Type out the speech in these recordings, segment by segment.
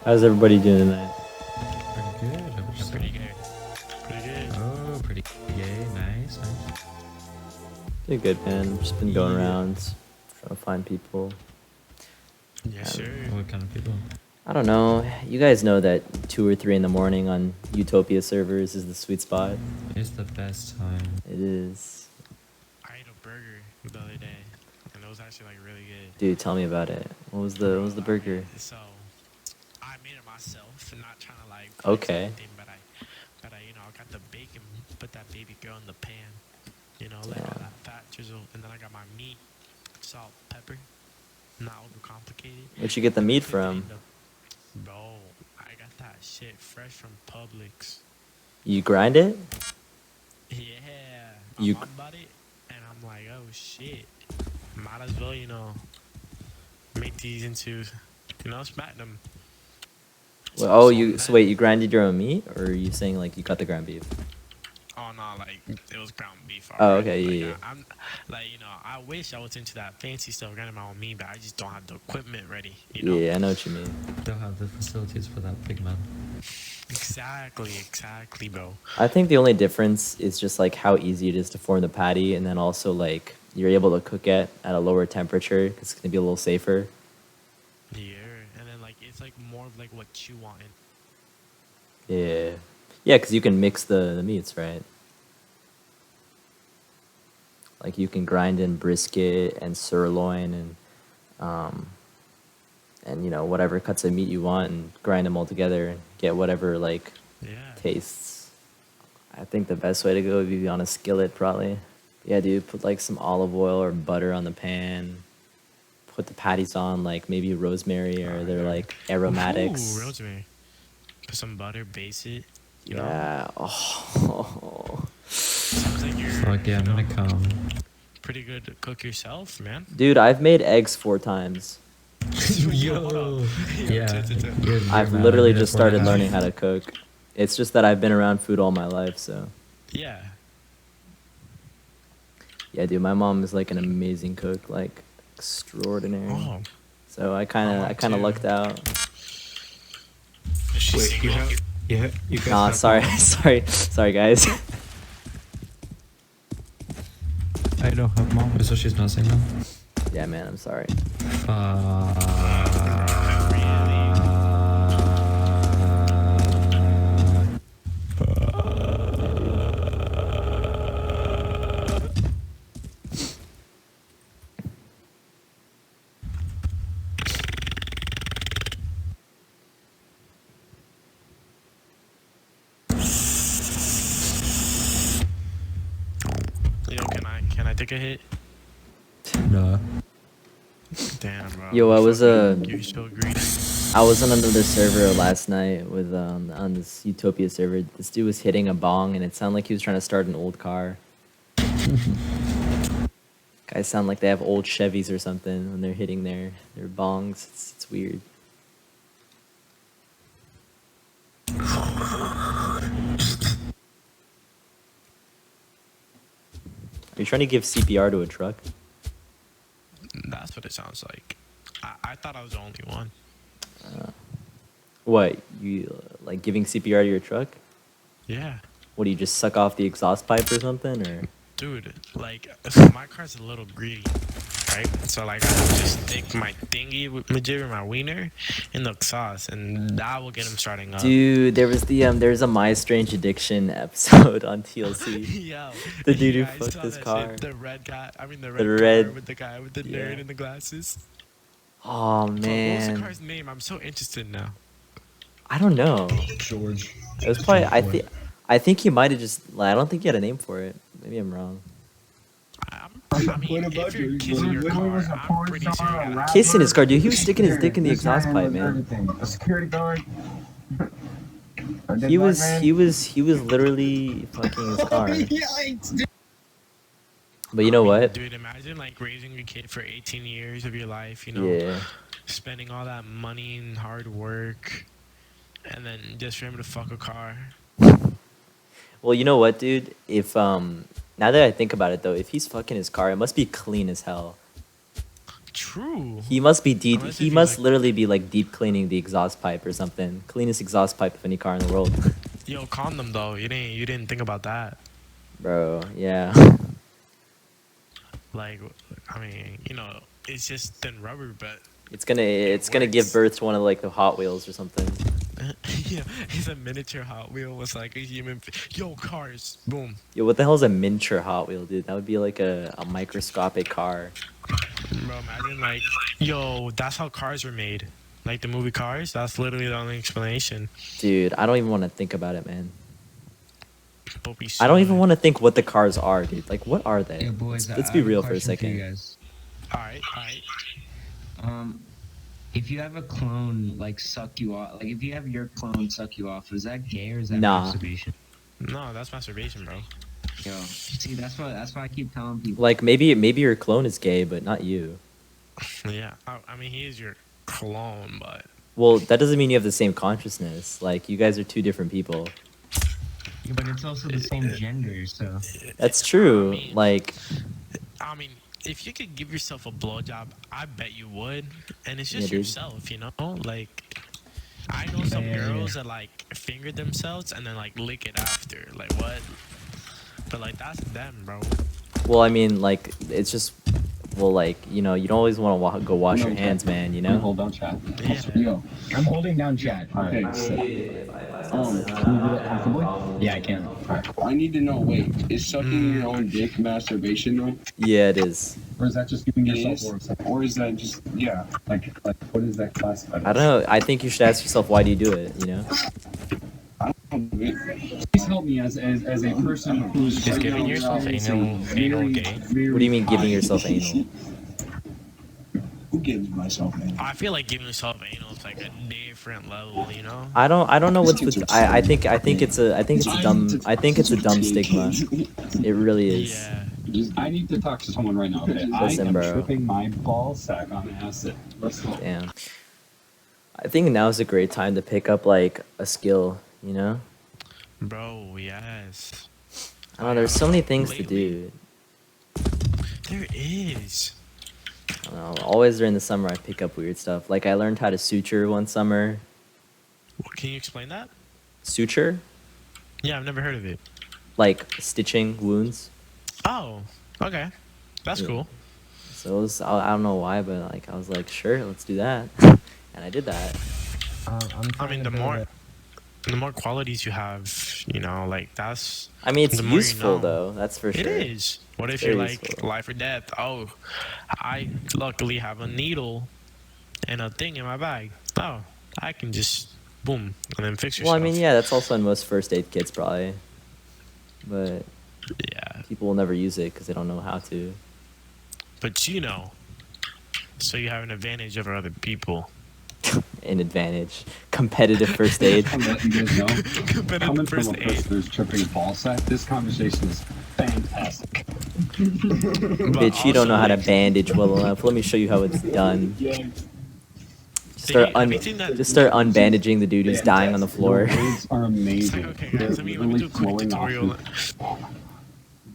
How's everybody doing tonight? Pretty good. How about yourself? Pretty good. Pretty good. Oh, pretty gay. Nice, nice. Doing good, man. Just been going Yeah. around trying to find people. Yes, sir. What kind of people? I don't know. You guys know that 2 or 3 in the morning on Utopia servers is the sweet spot. It's the best time. It is. I ate a burger the other day, and it was actually like really good. Dude, tell me about it. What was the burger? So, I made it myself, and not trying to like flex Okay. anything, but I got the bacon, put that baby girl in the pan, let all Damn. that fat drizzle, and then I got my meat, salt, pepper, not overcomplicated. Where'd you get the meat Put it from? in Bro, I got that shit fresh from Publix. You grind it? Yeah, You- my mom bought it, and I'm like, oh shit, might as well, make these into, smack them. Well, oh, So so wait, you grinded your own meat, or are you saying like you cut the ground beef? Oh no, like it was ground beef. Oh, already. okay, Like, yeah. I'm like, I wish I was into that fancy stuff, grinding my own meat, but I just don't have the equipment ready. Yeah, I know what you mean. They'll have the facilities for that, big man. Exactly, bro. I think the only difference is just like how easy it is to form the patty, and then also like you're able to cook it at a lower temperature because it's gonna be a little safer. Yeah, and then like it's like more of like what you want. Yeah, yeah, because you can mix the meats, right? Like you can grind in brisket and sirloin and whatever cuts of meat you want and grind them all together and get whatever like Yeah. tastes. I think the best way to go would be on a skillet probably. Yeah, dude, put like some olive oil or butter on the pan. Put the patties on like maybe rosemary or their like aromatics. Ooh, rosemary. Put some butter, base it. You know. Yeah. Oh. Sounds like you're. Fuck yeah, I'm gonna come. Pretty good to cook yourself, man. Dude, I've made eggs 4 times. Yo. Yeah. I've literally just started learning how to cook. It's just that I've been around food all my life, so. Yeah. Yeah, dude, my mom is like an amazing cook, like extraordinary. Oh. So I kind of too. lucked out. Is she Wait, you single? have, you guys Nah, have sorry guys. I don't have mom. So she's not single? Yeah, man, I'm sorry. Yo, can I take a hit? No. Damn, bro. Yo, I was You're so greedy. I was on another server last night with on this Utopia server. This dude was hitting a bong, and it sounded like he was trying to start an old car. Guys sound like they have old Chevys or something when they're hitting their bongs. It's weird. Are you trying to give CPR to a truck? That's what it sounds like. I thought I was the only one. What, you like giving CPR to your truck? Yeah. What, do you just suck off the exhaust pipe or something, or? Dude, like, so my car's a little greedy, right? So, like, I just stick my thingy, with my wiener, in the exhaust, and that will get him starting up. Dude, there was there's a My Strange Addiction episode on TLC. Yo, The dude who you guys fucked saw his that car. shit? The red guy, the red- car with the guy with the yeah. nerd in the glasses. Oh What was the man, car's name? I'm so interested now. I don't know. George. It was probably I think he might have just. I don't think he had a name for it. Maybe I'm wrong. I mean, if you're kissing your car, I'm pretty sure you gotta Kissing his car, dude. He was sticking his dick in the exhaust pipe, man. A security guard. He was literally fucking his car. But you know what? Dude, imagine like raising a kid for 18 years of your life, Yeah. spending all that money and hard work, and then just for him to fuck a car. Well, you know what, dude? If now that I think about it, though, if he's fucking his car, it must be clean as hell. true. He must be deep. Unless He if you, must like- literally be like deep cleaning the exhaust pipe or something. Cleanest exhaust pipe of any car in the world. Yo, condom though. You didn't think about that. Bro, yeah. Like, I mean, it's just thin rubber, but It's gonna give works. birth to one of like the Hot Wheels or something. yeah, it's a miniature Hot Wheel with like a human. Yo, cars, boom. Yo, what the hell is a miniature Hot Wheel, dude? That would be like a microscopic car. Bro, imagine like, yo, that's how cars were made. Like the movie Cars. That's literally the only explanation. Dude, I don't even want to think about it, man. But we I don't even should. want to think what the cars are, dude. Like, what are they? Yeah, boys. Let's I be have real for a question you second. guys. All right, all right. If you have a clone like suck you off, like if you have your clone suck you off, is that gay or is that Nah. masturbation? No, that's masturbation, bro. Yo, see, that's why I keep telling people. Like, maybe your clone is gay, but not you. Yeah, I mean, he is your clone, but Well, that doesn't mean you have the same consciousness. Like, you guys are two different people. Yeah, but it's also the same gender, so. That's true. I mean- Like, I mean, if you could give yourself a blowjob, I bet you would. And it's Yeah, just dude. yourself, Like, I know some Yeah. girls that like finger themselves and then like lick it after. Like what? But like that's them, bro. well, I mean, like, it's just, well, like, you don't always want to go wash your hands, man. Hold down chat. Yeah. Yo, I'm holding down chat. Okay. Can you do that comfortably? Yeah, I can. I need to know. Wait, is sucking your own dick masturbation though? Yeah, it is. Or is that just giving It yourself is, more? or is that just Like, what is that classified? I don't know. I think you should ask yourself, why do you do it? I don't know. Please help me as a person who's Is giving yourself anal gay? What do you mean giving yourself anal? Who gives myself man? I feel like giving yourself anal is like a different level, I don't know what's with. I think it's a dumb stigma. It really is. Yeah. I need to talk to someone right now. Okay, Listen, I am bro. tripping my ball sack on acid. Let's go. Damn. I think now is a great time to pick up like a skill. Bro, yes. I don't know. There's so many things to Lately. do. There is. I don't know. Always during the summer, I pick up weird stuff. Like I learned how to suture one summer. Can you explain that? Suture, Yeah, I've never heard of it. like stitching wounds. Oh, okay. That's Yeah. cool. So it was, I don't know why, but like I was like, sure, let's do that, and I did that. I mean, the more qualities you have, like that's I mean, it's the more you useful know. though. That's for sure. It is. What if It's you're very like useful. life or death? Oh, I luckily have a needle and a thing in my bag. Oh, I can just boom and then fix Well, yourself. I mean, yeah, that's also in most first aid kits probably, but Yeah, people will never use it because they don't know how to. but so you have an advantage over other people. An advantage, competitive first aid. I'm letting you guys know. Competitive Coming from first a person aid. who's tripping ball sack, this conversation is fantastic. Bitch, you don't know how to bandage well enough. Let me show you how it's done. Have you seen that- Just start unbandaging the dude who's dying on the floor. Your words are It's amazing. like, okay, They're guys, let me literally do a quick flowing off tutorial.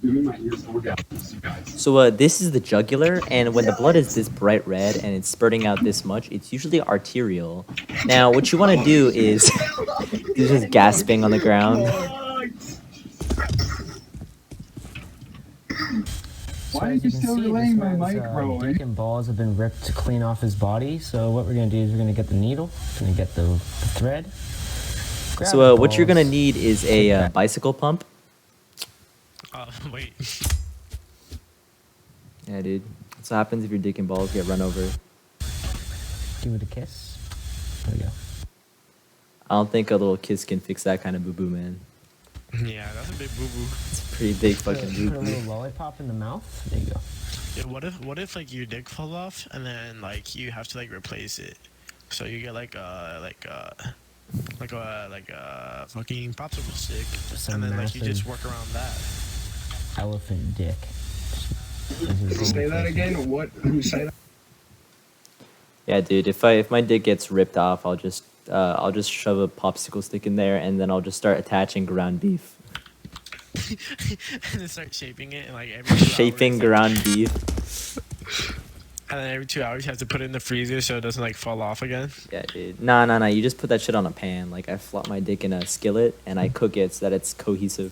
Give me my ears orgasms, you guys. So this is the jugular, and when the blood is this bright red and it's spurting out this much, it's usually arterial. Now, what you want to do is you're just gasping on the ground. Why are you still relaying my mic, bro? Dick and balls have been ripped clean off his body. So what we're gonna do is we're gonna get the needle, gonna get the thread. grab So the what you're gonna balls. need is a bicycle pump. Wait. Yeah, dude. That's what happens if your dick and balls get run over. Give it a kiss. There we go. I don't think a little kiss can fix that kind of boo-boo, man. Yeah, that's a big boo boo. It's a pretty big fucking Put a boo-boo. little lollipop in the mouth. There you go. Yeah, what if like your dick falls off and then like you have to like replace it? So you get like a fucking popsicle stick, Some and then like you just massive- work around that. Elephant dick. Say that again. What? Who say that? Yeah, dude. If my dick gets ripped off, I'll just shove a popsicle stick in there, and then I'll just start attaching ground beef. And then start shaping it and like every 2 Shaping hours, ground beef. And then every 2 hours, you have to put it in the freezer so it doesn't like fall off again. Yeah, dude. Nah. You just put that shit on a pan. Like I flop my dick in a skillet and I cook it so that it's cohesive.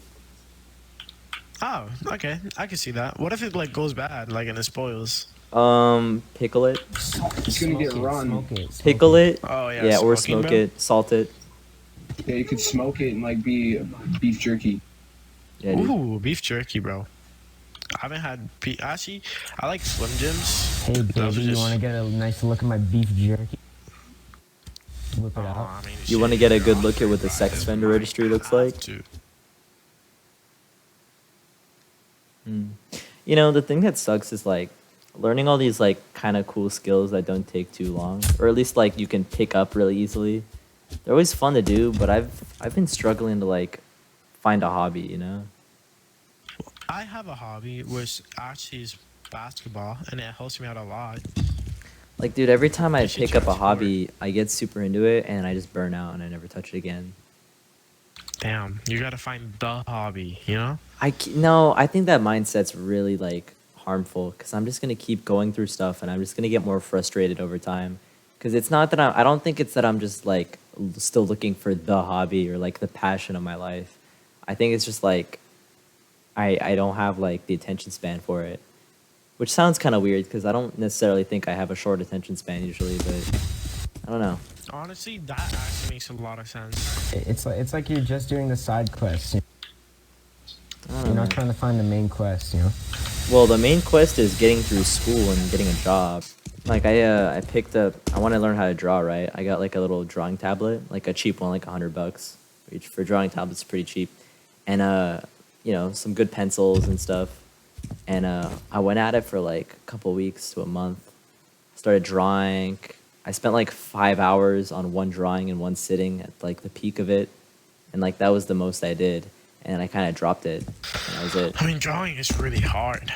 Oh, okay. I can see that. What if it like goes bad, like and it spoils? Pickle it. It's gonna get Smoke it, run. smoke it, smoke Pickle it. Oh yeah. Yeah, or smoking, smoke bro? it, salt it. Yeah, you could smoke it and like be beef jerky. Yeah, dude. Ooh, beef jerky, bro. I haven't had actually. I like Slim Jims. Hey, Those baby, are you just- want to get a nice look at my beef jerky? Whip it Oh, out. I mean, You want to shit, get a good bro. look at what the sex offender registry looks like? Have to. You know, the thing that sucks is like learning all these like kind of cool skills that don't take too long, or at least like you can pick up really easily. They're always fun to do, but I've been struggling to like find a hobby, you know? I have a hobby which actually is basketball, and it helps me out a lot. Like, dude, every time I You should pick up try a hobby, I get super into it and I just burn out and I never touch it again. Damn, you gotta find the hobby, you know? No, I think that mindset's really like harmful because I'm just gonna keep going through stuff and I'm just gonna get more frustrated over time. Because it's not that I don't think it's that I'm just like still looking for the hobby or like the passion of my life. I think it's just like I don't have like the attention span for it, which sounds kind of weird because I don't necessarily think I have a short attention span usually, but I don't know. Honestly, that actually makes a lot of sense. It's like you're just doing the side quest. I don't know, You're not man. trying to find the main quest, you know? Well, the main quest is getting through school and getting a job. Like I picked up. I want to learn how to draw. Right. I got like a little drawing tablet, like a cheap one, like $100. Which for drawing tablets, is pretty cheap. And you know, some good pencils and stuff. And I went at it for like a couple weeks to a month. Started drawing. I spent like 5 hours on one drawing in one sitting at like the peak of it, and like that was the most I did. And I kind of dropped it. And that was it. I mean, drawing is really hard.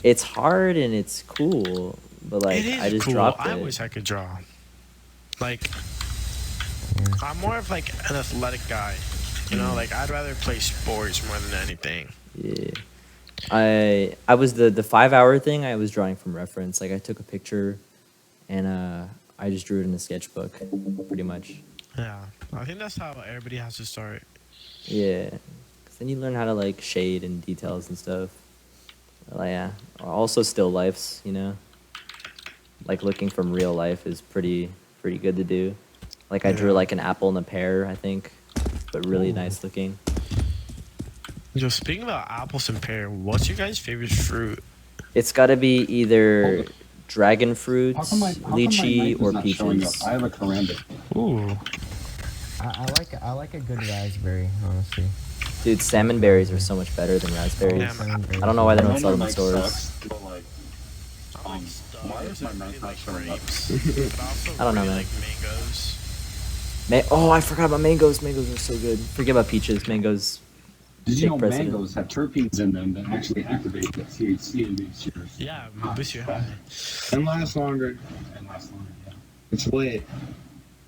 It's hard and it's cool, but like It is I just cool. dropped I it. wish I could draw. Like, I'm more of like an athletic guy. You know, like I'd rather play sports more than anything. Yeah. I was the 5 hour thing. I was drawing from reference. Like I took a picture, and I just drew it in a sketchbook, pretty much. Yeah, I think that's how everybody has to start. Yeah. 'Cause then you learn how to like shade and details and stuff. Like, yeah. Also still lifes, you know. Like looking from real life is pretty good to do. Like I drew Yeah. like an apple and a pear, I think, but really nice looking. Yo, speaking about apples and pear, what's your guys' favorite fruit? It's got to be either dragon fruits, How come my lychee, knife is or not showing peaches. up? I have a karambit. Ooh, I like a good raspberry, honestly. Dude, salmon berries are so much better than raspberries. Yeah, I don't know why they don't I sell know them in my stores. sucks, but, like, why is my knife not showing up? but also I don't know, really man. like mangoes. Oh, I forgot about mangoes. Mangoes are so good. Forget about peaches. Mangoes. Did you Take know precedent. mangoes have terpenes in them that actually activate the THC in these cheers? Yeah, boost your high. And last longer. And last one, yeah. It's lit.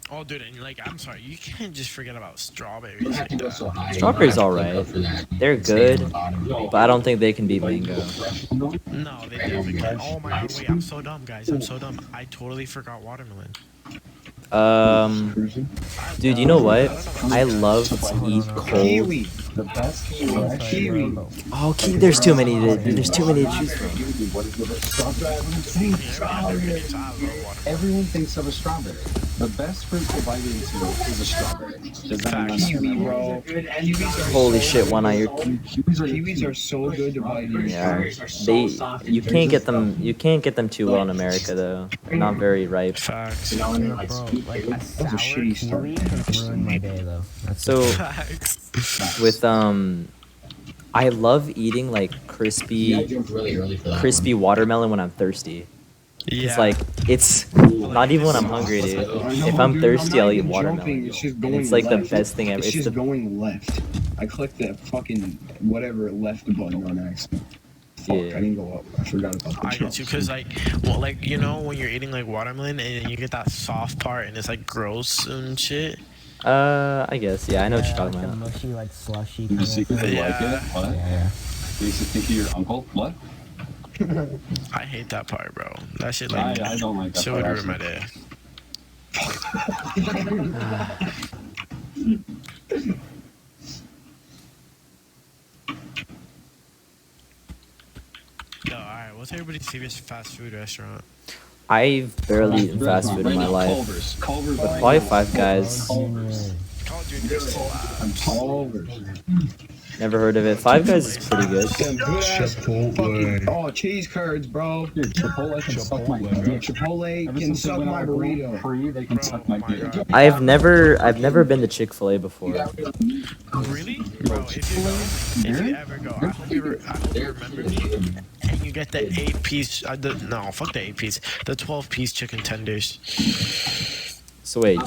Oh, dude, and like, I'm sorry, you can't just forget about You strawberries don't have like to go that. so high. Strawberries You don't all have to right. go for that. They're Stay at good, the bottom. but I don't think they can beat But you mango. go fresh, you know? No, they definitely can't. Oh my god, wait, I'm so dumb, guys. I'm so dumb. I totally forgot watermelon. Dude, you know what? I love to eat cold. Kiwi. The best Kiwi. Oh, there's too many. There's too many to choose from. What is the strawberry? Everyone thinks strawberry. Everyone thinks of a strawberry. The best fruit to bite into is a strawberry. Does that make Kiwi, sense? bro. Kiwis are Holy so shit, good. One Eye. Kiwis are so good to bite into. Yeah, you can't get them. You can't get them too well in America though. They're not very ripe. Facts. You know, and like Bro, sweet like potato. a That's sour a shitty start. kiwi can ruin my day, though. That's So Facts. with I love eating like Yeah, I crispy jumped really early for that. crispy watermelon when I'm thirsty. Yeah. It's like it's not even when I'm hungry, dude. If I'm thirsty, I'll eat watermelon. It's just And going it's like the left. best thing ever. It's It's just the going left. I clicked that fucking whatever left button on accident. Fuck, Yeah. I didn't go up. I forgot about the I get you, cause like, well, like you know when you're eating like watermelon and then you get that soft part and it's like gross and shit. I guess yeah. I know what you're talking like about. The mushy, like slushy. You kind of secretly thing. Yeah. like it? What? Yeah, yeah. You used to think of your uncle? What? I hate that part, bro. That shit I like don't like that shit part, would ruin my actually. day. Yo, alright, what's everybody's favorite fast food restaurant? I've barely eaten fast food in my life. Culver's. Probably Five Guys. Culver's. Carl Jr. slaps. Culver's. Never heard of it. Five Guys is pretty good. Them good ass Chipotle. fucking cheese curds, bro. Dude, Chipotle can suck my dick. Chipotle Ever can since they suck went my out burrito. free, they can Bro, suck my my dick. God. I've never been to Chick-fil-A before. Really? Bro, if you ever go, I hope you remember me. And you get the 8-piece, fuck the 8-piece, the 12-piece chicken tenders. So wait,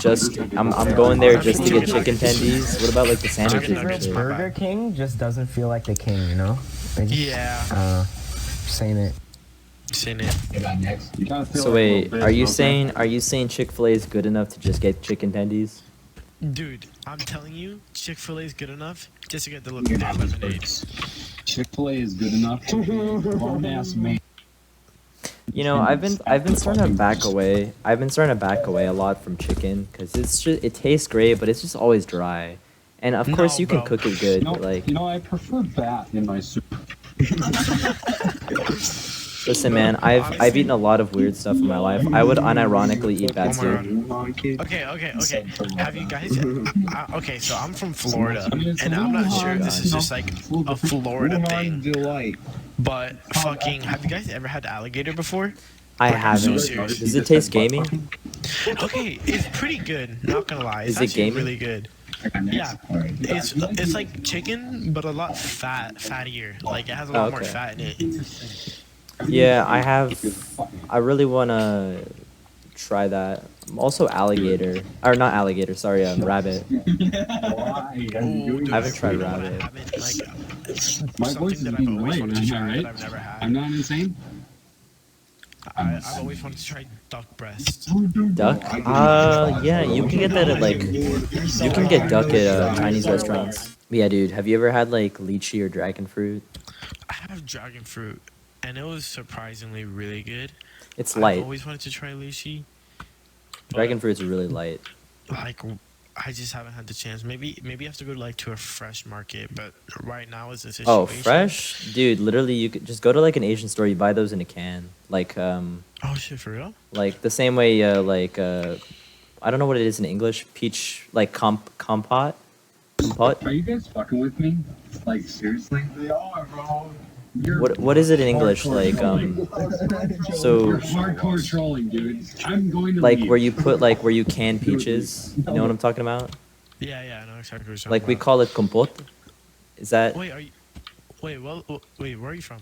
I'm going there just to get chicken tendies. What about like the sandwiches and nuggets, shit? bro. Burger King just doesn't feel like the king, you know? They just, Yeah, saying it. seen it. You gotta feel So like a wait, little bit, are you okay? saying Chick-fil-A is good enough to just get chicken tendies? Dude, I'm telling you, Chick-fil-A is good enough just to get their lemonade. Chick-fil-A is good enough to be a grown-ass man. You know, I've been starting to back away. I've been starting to back away a lot from chicken because it tastes great, but it's just always dry. And of course, No, you can bro. cook it good, You know, but like, I prefer bat in my soup. listen, man, I've eaten a lot of weird stuff in my life. I would unironically eat bat Oh my soup. God. Okay. Have you guys? Okay, so I'm from Florida, I mean, it's and a I'm not little sure hard, if this is just like a Florida Wuhan thing, delight. but fucking, have you guys ever had alligator before? I so haven't. serious. Does it taste gamey? Okay, it's pretty good. Not gonna lie, it's Is it actually gamey? really good. Yeah, it's like chicken, but a lot fattier. Like it has a lot Oh, more okay. fat in it. Yeah, I really wanna try that. Also alligator, or not alligator. Sorry, rabbit. Why? Ooh, dude, I haven't tried really wanna rabbit. have it, like, My something voice is that I've being always delayed, wanted to am I try right? that I've never had. I'm not insane? I've always wanted to try duck breast. Duck? Yeah, you can get that at like, you can get duck at Chinese restaurants. Yeah, dude, have you ever had like lychee or dragon fruit? I have dragon fruit, and it was surprisingly really good. It's I've light. always wanted to try lychee. Dragon fruits are really light. Like, I just haven't had the chance. Maybe I have to go to a fresh market, but right now is the situation. Oh, fresh? Dude, literally you could just go to like an Asian store, you buy those in a can. Like Oh shit, for real? like the same way I don't know what it is in English, peach like compote? Compote? Are you guys fucking with me? Like, seriously? They are, bro. What is it in English? Like so You're hardcore trolling, dude. I'm going to like leave. where you can peaches. You know what I'm talking about? Yeah, I know exactly what you're talking Like we about. call it compote. Is that Wait, wait, where are you from?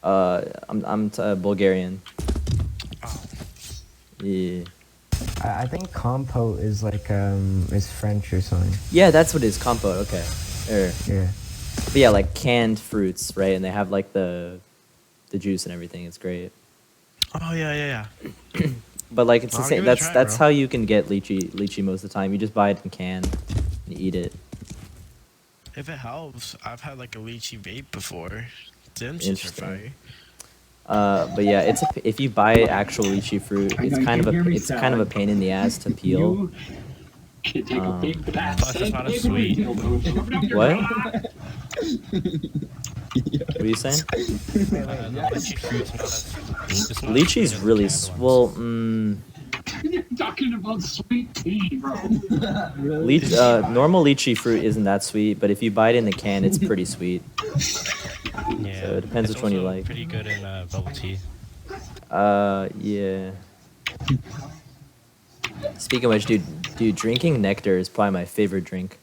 I'm Bulgarian. Oh, Yeah. I think compote is like is French or something. Yeah, that's what it is, compote. Okay. Yeah. But yeah, like canned fruits, right? And they have like the juice and everything. It's great. oh yeah. But like it's the I'll same. give it a That's try, that's bro. how you can get lychee most of the time. You just buy it in can and eat it. If it helps, I've had like a lychee vape before. Them shits are Interesting. fire. But yeah, if you buy actual lychee fruit, it's kind of a pain in the ass to peel. You can take a big fat Plus, it's not as sweet. What? What are you saying? Lychee fruit's not as Lychee's really well. You're talking about sweet tea, bro. Normal lychee fruit isn't that sweet, but if you buy it in the can, it's pretty sweet. Yeah, So it depends it's which one you also like. Pretty good in bubble tea. Yeah. Speaking of which, dude, drinking nectar is probably my favorite drink.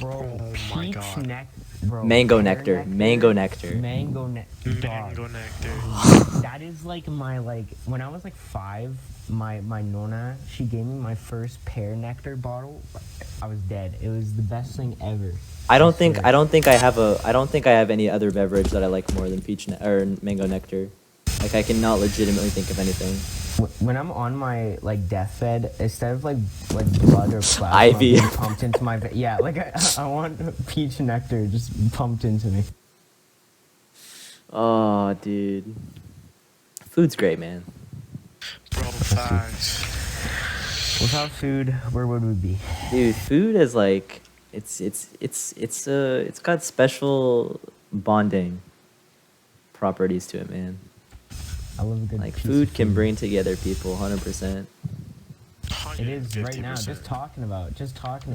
Bro, Oh my peach God. bro, Mango pear nectar. Mango nectar. Mango nectar. mango nectar. That is like my when I was like 5, my nonna, she gave me my first pear nectar bottle. I was dead. It was the best thing ever. I don't think I have any other beverage that I like more than or mango nectar. Like I cannot legitimately think of anything. When I'm on my deathbed, instead of like blood or plasma IV. being pumped into my I want peach nectar just pumped into me. Oh, dude. Food's great, man. Bro, facts. Without food, where would we be? Dude, food is like it's got special bonding properties to it, man. I love a good Like piece food of can bring together people 100%. It is right now. 150%. Just talking about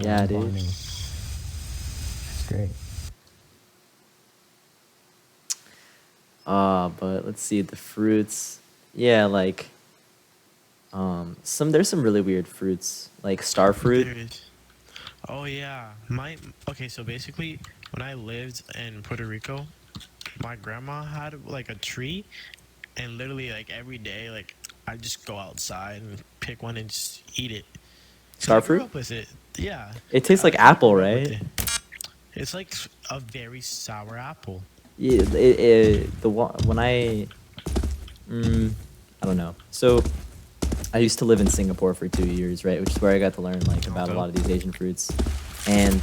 Yeah, dude. bonding. It's great. But let's see the fruits. Yeah, like there's some really weird fruits, like star fruit. There is. Oh yeah, okay. So basically, when I lived in Puerto Rico, my grandma had like a tree, and literally like every day, like I just go outside and pick one and just eat it. 'Cause Star I grew fruit? up with it. Yeah. It tastes like I apple, grew up with right? it. It's like a very sour apple. Yeah, when I don't know. So I used to live in Singapore for 2 years, right? Which is where I got to learn like about a lot of these Asian fruits. And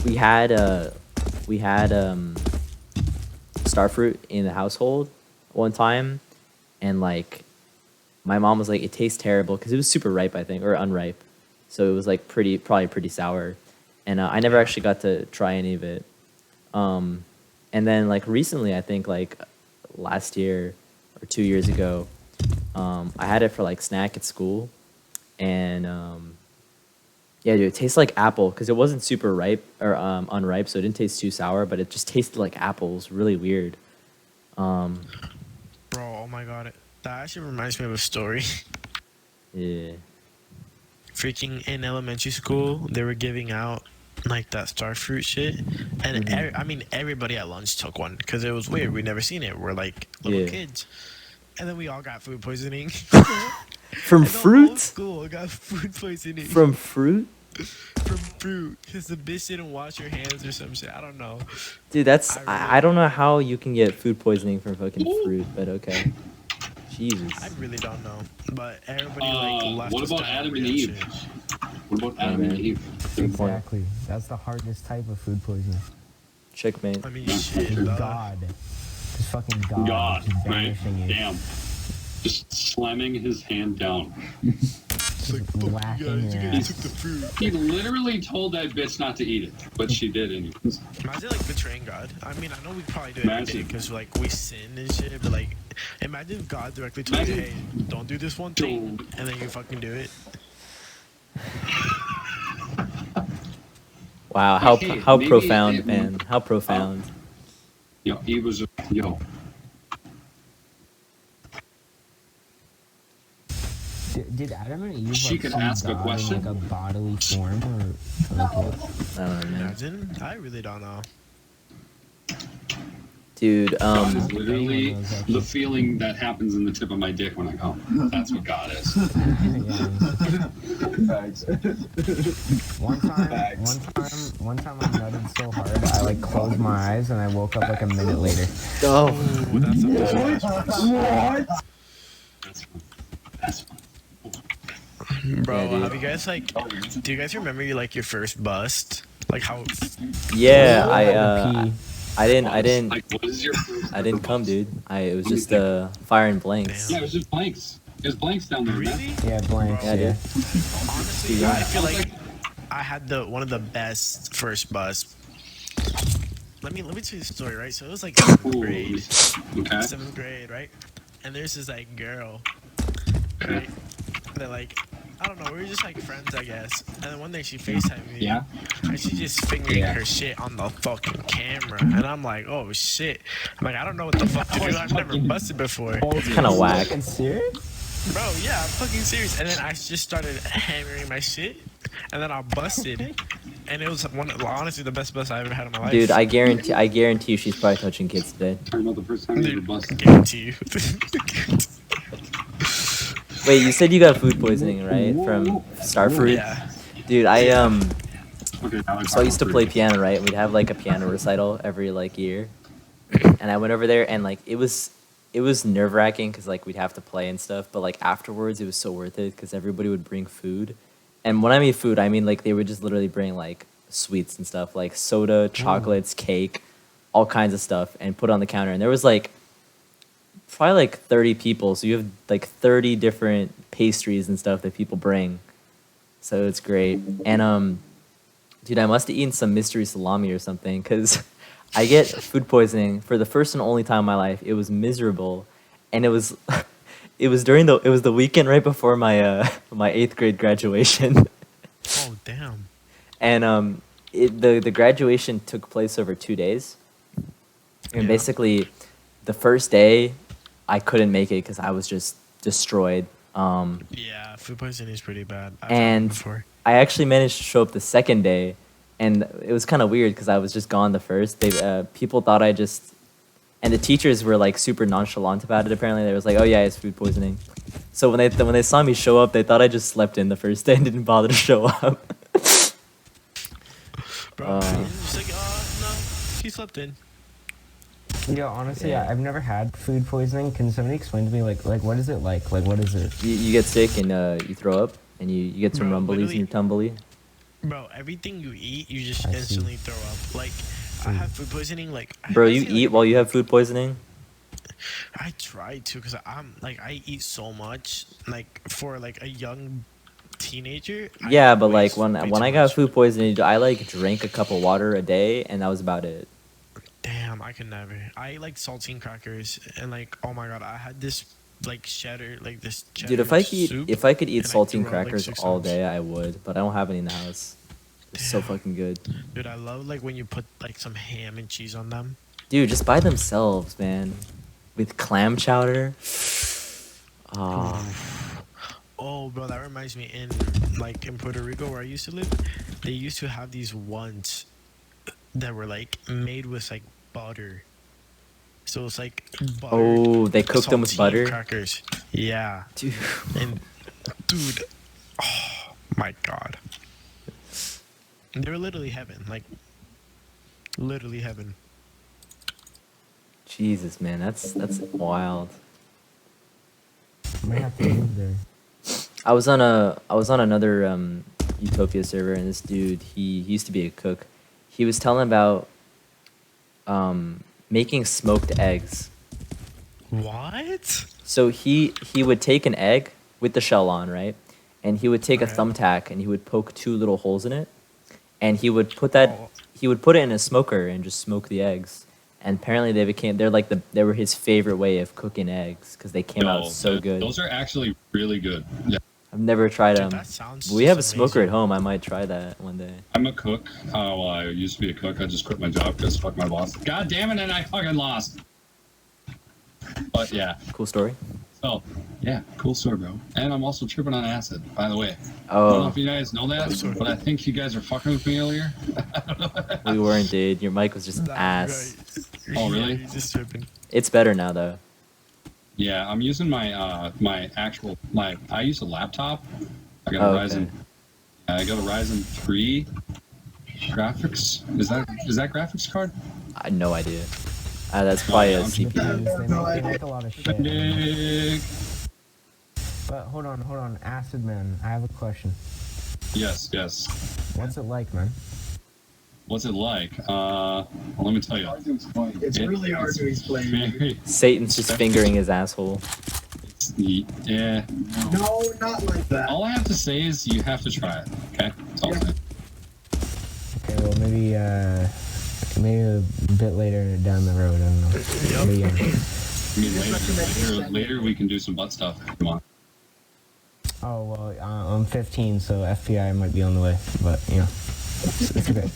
we had star fruit in the household one time, and like my mom was like, it tastes terrible because it was super ripe, I think, or unripe, so it was like probably pretty sour, and I never actually got to try any of it. And then like recently, I think like last year or 2 years ago, I had it for like snack at school, and yeah, dude, it tastes like apple because it wasn't super ripe or unripe, so it didn't taste too sour, but it just tasted like apples. Really weird. Bro, oh my god, that actually reminds me of a story. Yeah. Freaking in elementary school, they were giving out like that star fruit shit, and I mean everybody at lunch took one because it was weird. We never seen it. We're like little Yeah. kids, and then we all got food poisoning. From And the whole fruit? school got food poisoning From fruit? from fruit because the bitch didn't wash her hands or some shit. I don't know. Dude, that's I I don't know how you can get food poisoning from fucking fruit, but okay. Jesus. I really don't know, but everybody like left. What us about diarrhea Adam and and Eve? shit. What about Adam man. and Eve? Good point. Exactly. That's the hardest type of food poisoning. Checkmate. I mean, shit. dog. God. Just fucking God. God, Just right? banishing you. Damn. Just slamming his hand down. It's like, fuck Whacking you guys, you your guys ass. took the fruit. He literally told that bitch not to eat it, but she did anyways. Imagine like betraying God. I mean, I know we probably do it every day Imagine. because like we sin and shit, but like, imagine if God directly told you, Imagine- "Hey, don't do this one thing," and then you fucking do it. Wow, how Hey, how maybe profound, it- man. How profound. Yo, he was, yo. Did Adam and Eve She like could see ask a God question? in like a bodily form or like what? I don't know, man. Imagine. I really don't know. Dude, God is literally Anyone knows that the shit. feeling that happens in the tip of my dick when I come. That's what God is. Yeah. Facts. One time I nutted so hard I like closed my eyes and I woke up like a minute later. oh, Oh, that's a bad What? That's fun. That's fun. Bro, Yeah, dude. have you guys like? Do you guys remember like your first bust? Like how? yeah, Pee. I didn't Like, what is your first I didn't ever come, bust? dude. It was just firing blanks. Yeah, it was just blanks. It was blanks down there, man. Really? Yeah, blanks. Yeah, Yeah. dude. Honestly, Yeah. I feel I was like I had one of the best first busts. Let me tell you the story, right? So it was like seventh Ooh, grade. okay. 7th grade, right? And there's this like girl, right? That like, I don't know, we were just like friends, I guess. And then one day she FaceTimed me. Yeah. And she just fingering Yeah. her shit on the fucking camera. And I'm like, oh shit. I'm like, I don't know what the fuck to do. I've never busted before. It's kind of whack. Fucking serious? Bro, yeah, I'm fucking serious. And then I just started hammering my shit. And then I busted. And it was honestly the best bust I ever had in my life. Dude, I guarantee you she's probably touching kids today. Talking about the first time you ever Dude, I busted. guarantee you. Wait, you said you got food poisoning, right? From star fruit? Yeah. Dude, Okay, now so I used to play piano, right? We'd have like a piano recital every like year, and I went over there, and like it was nerve wracking because like we'd have to play and stuff, but like afterwards it was so worth it because everybody would bring food, and when I mean food, I mean like they would just literally bring like sweets and stuff like soda, chocolates, cake, all kinds of stuff and put it on the counter. And there was like probably like 30 people, so you have like 30 different pastries and stuff that people bring. So it's great. And dude, I must have eaten some mystery salami or something because I get food poisoning for the first and only time in my life. It was miserable, and it was it was the weekend right before my my 8th grade graduation. Oh damn. And the graduation took place over 2 days, and Yeah. basically the first day I couldn't make it because I was just destroyed. Yeah, food poisoning is pretty bad. I've had it And before. I actually managed to show up the second day, and it was kind of weird because I was just gone the first. They people thought I just, and the teachers were like super nonchalant about it. Apparently, they was like, "Oh yeah, it's food poisoning." So when they saw me show up, they thought I just slept in the first day and didn't bother to show up. Bro, it's like, no, he slept in. Yeah, honestly, Yeah. I've never had food poisoning. Can somebody explain to me, like what is it like? Like, what is it? You get sick and you throw up, and you get some Bro, rumblies in literally- your tumbly. Bro, everything you eat, you just I see. instantly throw up. Like, I have food poisoning. Like, Bro, I you say, eat like, while you have food poisoning? I try to, cause I eat so much. Like for like a young teenager. I Yeah, eat but way like s- when way when too I got much. food poisoning, I like drank a cup of water a day, and that was about it. Damn, I could never. I ate like saltine crackers and like, oh my god, I had this like cheddar, like this cheddar Dude, soup, if I could eat and I saltine threw up, like, crackers 6 all times. day, I would, but I don't have any in the house. They're so Damn. fucking good. Dude, I love like when you put like some ham and cheese on them. Dude, just by themselves, man. With clam chowder. Ah, Oh, bro, that reminds me. In Puerto Rico where I used to live, they used to have these ones that were like made with like butter. So it's like butter. Oh, they cooked them with saltine butter? Crackers. Yeah. dude. And dude, oh my god, they're literally heaven. Like literally heaven. Jesus, man, that's wild. I might have to move there. I was on another Utopia server, and this dude, he used to be a cook. He was telling about making smoked eggs. What? So he would take an egg with the shell on, right? And he would take a Okay. thumbtack and he would poke 2 little holes in it, and he would put it in a smoker and just smoke the eggs. And apparently they were his favorite way of cooking eggs because they came out so good. Those are actually really good. Yeah. I've never tried Dude, them. that sounds We have a just smoker at amazing. home. I might try that one day. I'm a cook. Well, I used to be a cook. I just quit my job because fuck my boss. God damn it, and I fucking lost. But yeah. Cool story. So, yeah, cool story, bro. And I'm also tripping on acid, by the way. I don't know Oh, if you guys know that, but I think you guys were fucking with me earlier. we weren't, dude. Your mic was just That's ass. right. Oh, really? Yeah, you're just tripping. It's better now though. Yeah, I'm using my I use a laptop. I got a Oh, okay. Ryzen. I got a Ryzen 3 graphics. Is that graphics card? I had no idea. That's probably a I'm CPU. Depends, they make a lot of shit. Big. But hold on, Acid Man. I have a question. Yes. What's it like, man? What's it like? Well, let me tell you. Hard to explain. It's really hard to explain. Very, Satan's just fingering his asshole. yeah. No, not like that. All I have to say is you have to try it. Okay. That's all I'm saying. Okay, well maybe a bit later down the road. I don't know. Maybe, I mean, later we can do some butt stuff. Come on. oh well, I'm 15, so FBI might be on the way. But you know, it's okay.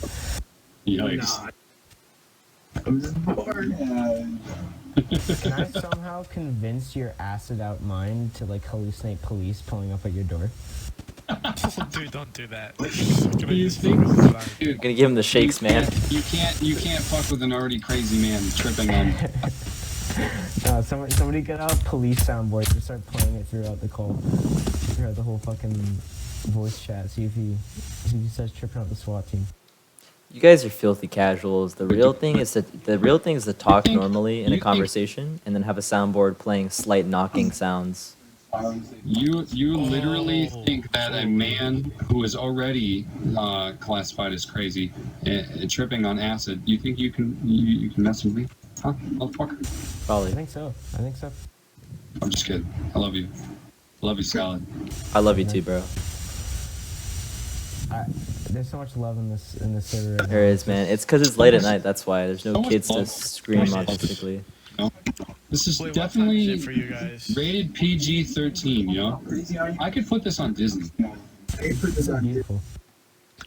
Yikes. Nah. I'm just bored. Can I somehow convince your acid out mind to like hallucinate police pulling up at your door? Dude, don't do that. You think? You're gonna give him the shakes, man. You can't fuck with an already crazy man tripping on. No, somebody get out a police soundboard and start playing it throughout the call, throughout the whole fucking voice chat. See if he starts tripping out the SWAT team. You guys are filthy casuals. The real thing is to talk normally in a conversation and then have a soundboard playing slight knocking sounds. You literally Oh, think that a man who is already classified as crazy, tripping on acid, you think you can mess with me? Huh, motherfucker? I Probably. think so. I think so. I'm just kidding. I love you. I love you, Salad. I love you too, bro. There's so much love in this server. Right There now. is, man. It's because it's late at night. That's why there's no So much kids to love. scream autistically. This is Wait, what time is definitely it for you guys? rated PG-13, you know? I could put this on Disney. This is beautiful.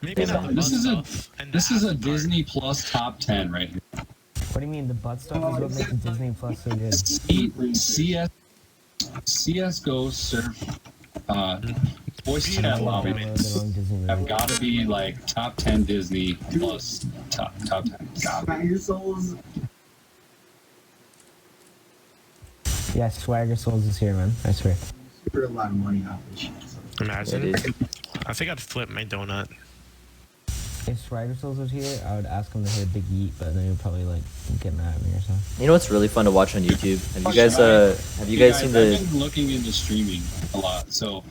Maybe not the This butt is a stuff and the this is a acid part. Disney Plus top 10 right here. What do you mean the butt stuff is what makes Disney Plus so good? CS:GO Surf voice chat Beautiful lobby moments. On Disney have movie. got to be like top 10 Disney Plus top 10. Gotta be. Yeah, Swagger Souls is here, man. I swear. A lot of money off this shit. Imagine. Yeah, dude. I think I'd flip my donut. If Swagger Souls was here, I would ask him to hit a big yeet, but then he'd probably like get mad at me or something. You know what's really fun to watch on YouTube? Have you guys seen I've the? been looking into streaming a lot, so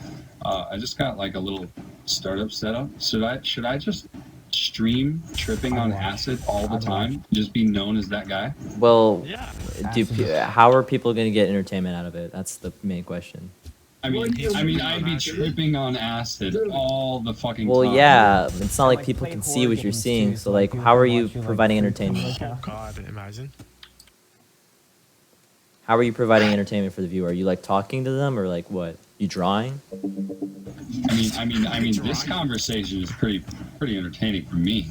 I just got like a little startup setup. Should I just stream tripping on acid all the time? Just be known as that guy? Well, Yeah. how are people gonna get entertainment out of it? That's the main question. I mean, I'd be tripping on acid all the fucking Well, time. yeah, it's not like like, people play can horror see what you're games, seeing. too, So so, like, people how can are you watch you, like, providing freak entertainment? out. Oh God, imagine. How are you providing entertainment for the viewer? Are you like talking to them or like what? You drawing? I mean, this conversation is pretty entertaining for me.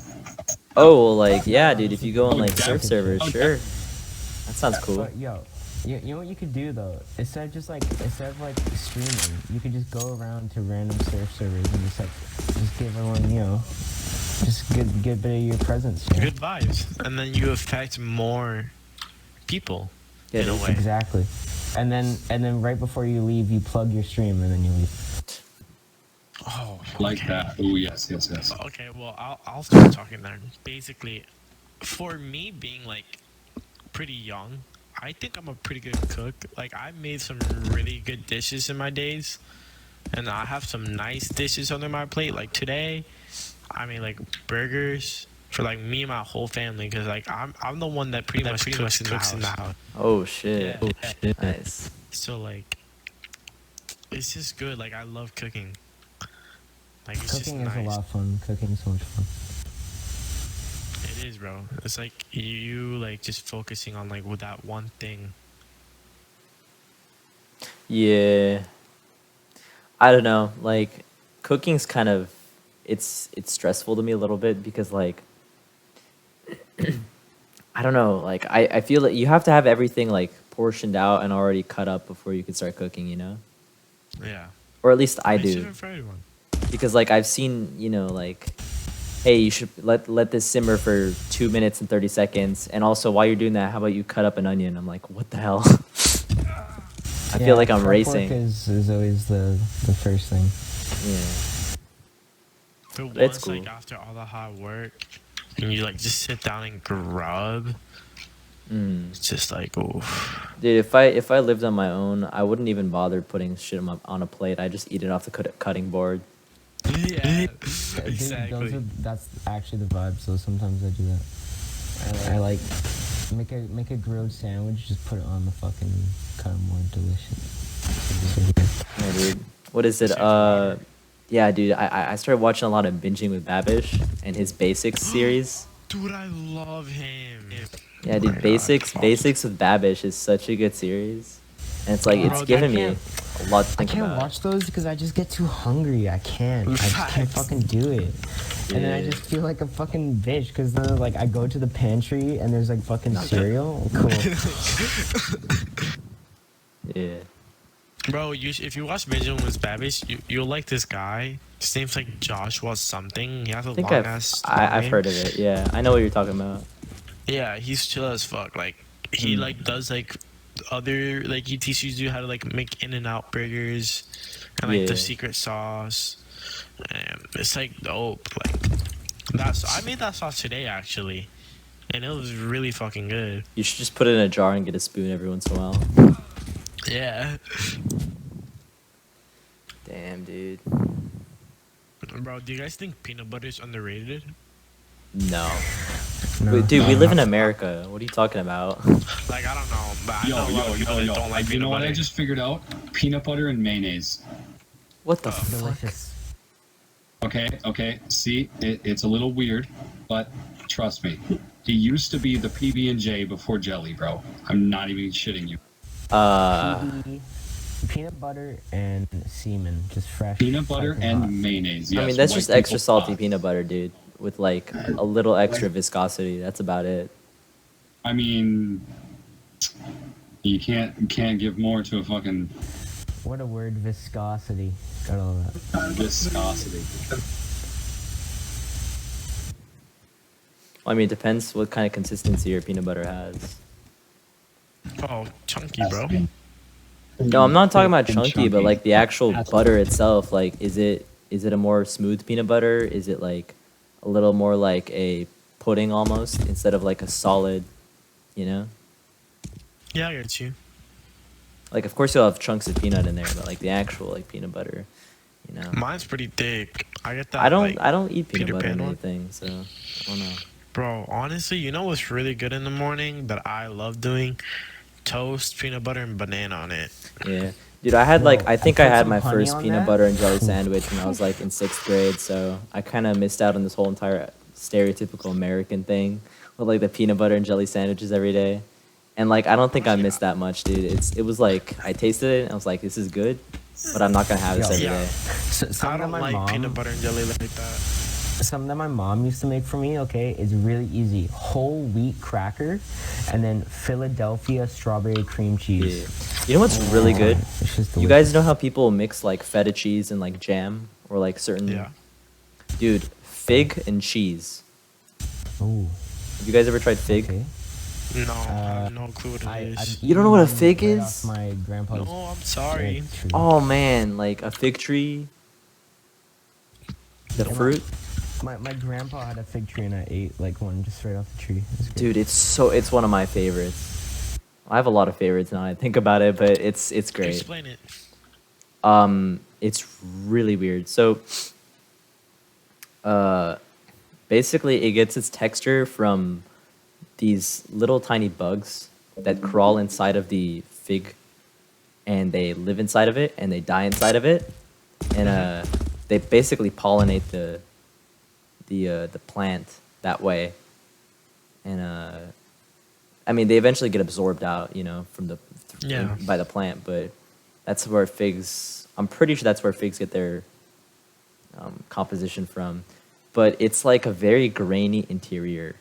Oh, well, like yeah, dude. If you go on like surf servers, sure. That sounds cool. But yo, you know what you could do though? Instead of like streaming, you could just go around to random surf servers and just give everyone, you know, just get a bit of your presence. You know? Good vibes, and then you affect more people Yeah, in a dude. way. Exactly. And then right before you leave, you plug your stream and then you leave. Oh, Like okay. that. Oh, yes. Okay, well, I'll start talking then. Basically, for me being like pretty young, I think I'm a pretty good cook. Like, I made some really good dishes in my days, and I have some nice dishes under my plate. Like today, I made like burgers for like me and my whole family, because like I'm the one that pretty much cooks in the house. Oh shit. Yeah. Nice. So like, it's just good. Like, I love cooking. Like, it's Cooking just is nice. a lot of fun. Cooking is so much fun. It is, bro. It's like you like just focusing on like with that one thing. Yeah. I don't know. Like, cooking's kind of, it's stressful to me a little bit because like, I don't know. Like, I feel that you have to have everything like portioned out and already cut up before you can start cooking. You know, Yeah. or at least I It's do. different for everyone. Because like I've seen, you know, like, hey, you should let this simmer for 2 minutes and 30 seconds, and also while you're doing that, how about you cut up an onion? I'm like, what the hell? I feel like I'm prep racing. Work is always the first thing. Yeah, But It's once cool. like after all the hard work, and you like just sit down and grub, it's just like, oof. dude. If I lived on my own, I wouldn't even bother putting shit on a plate. I just eat it off the cutting board. Yeah. Dude, Exactly. that's actually the vibe. So sometimes I do that. I like make a grilled sandwich, just put it on the fucking cutting board. Delicious. Yeah, dude. What is it? Yeah, dude. I started watching a lot of Binging with Babish and his Basics series. Dude, I love him. Yeah, dude. Basics with Babish is such a good series, and it's like Bro, it's I giving me can't- a lot to I think can't about. watch those because I just get too hungry. I can't. I just can't Facts. fucking do it. And then I Yeah. just feel like a fucking bitch because then like I go to the pantry and there's like fucking cereal. Cool. Yeah. Bro, if you watch Vision with Babish, you'll like this guy. His name's like Joshua something. He has a I think long ass. I've heard of it. Yeah, I know what you're talking about. Yeah, he's chill as fuck. Like he like does like other like he teaches you how to like make in and out burgers and like Yeah. the secret sauce. And it's like dope. Like I made that sauce today actually, and it was really fucking good. You should just put it in a jar and get a spoon every once in a while. Yeah. Damn, dude. Bro, do you guys think peanut butter is underrated? No. No. Dude, we live in America. What are you talking about? Like, I don't know, but I Yo, know a lot yo, of people yo, that yo. don't like You peanut know what butter. I just figured out? Peanut butter and mayonnaise. What the fuck? Delicious. Okay. See, it's a little weird, but trust me. It used to be the PB&J before jelly, bro. I'm not even shitting you. PB, peanut butter and semen, just fresh. Peanut butter piping and hot. mayonnaise. I Yes, mean, that's white just extra people salty thought. peanut butter, dude, with like a little extra viscosity. That's about it. I mean, you can't give more to a fucking What a word, viscosity. Got all that. viscosity. I mean, it depends what kind of consistency your peanut butter has. Oh, chunky, bro. No, I'm not talking about And chunky, but chunky. like the actual butter itself. Like, is it a more smooth peanut butter? Is it like a little more like a pudding almost instead of like a solid? You know, Yeah, I get you. like of course you'll have chunks of peanut in there, but like the actual like peanut butter, you know. Mine's pretty thick. I get that. I don't Like, eat peanut Peter butter Pan in one? anything, so I don't know. bro, honestly, you know what's really good in the morning that I love doing? Toast, peanut butter, and banana on it. Yeah. Dude, I had Bro, like I think I put had some my honey first on peanut that. butter and jelly sandwich when I was like in 6th grade, so I kind of missed out on this whole entire stereotypical American thing with like the peanut butter and jelly sandwiches every day. And like I don't think I missed that much, dude. It was like I tasted it and I was like, this is good, but I'm not gonna have this Yo. every Yeah. day. So, I something that don't my like mom, peanut butter and jelly like that. something that my mom used to make for me, okay, is really easy. Whole wheat cracker, and then Philadelphia strawberry cream Yeah. cheese. You know what's really good? It's just You guys know how people mix like feta cheese and like jam or like certain Yeah. Dude, fig and cheese. Ooh, Have you guys ever tried fig? okay. No, I have no clue what it is. You don't know what a eaten fig right is? off my grandpa's No, I'm sorry. tree. Oh man, like a fig tree. The Yeah, fruit. My grandpa had a fig tree and I ate like one just right off the tree. It was great. Dude, it's one of my favorites. I have a lot of favorites now I think about it, but it's great. Explain it. It's really weird. So basically it gets its texture from these little tiny bugs that crawl inside of the fig and they live inside of it and they die inside of it. And they basically pollinate the plant that way. And I mean they eventually get absorbed out, you know, from the Yeah. by the plant, but that's where figs. I'm pretty sure that's where figs get their composition from. But it's like a very grainy interior,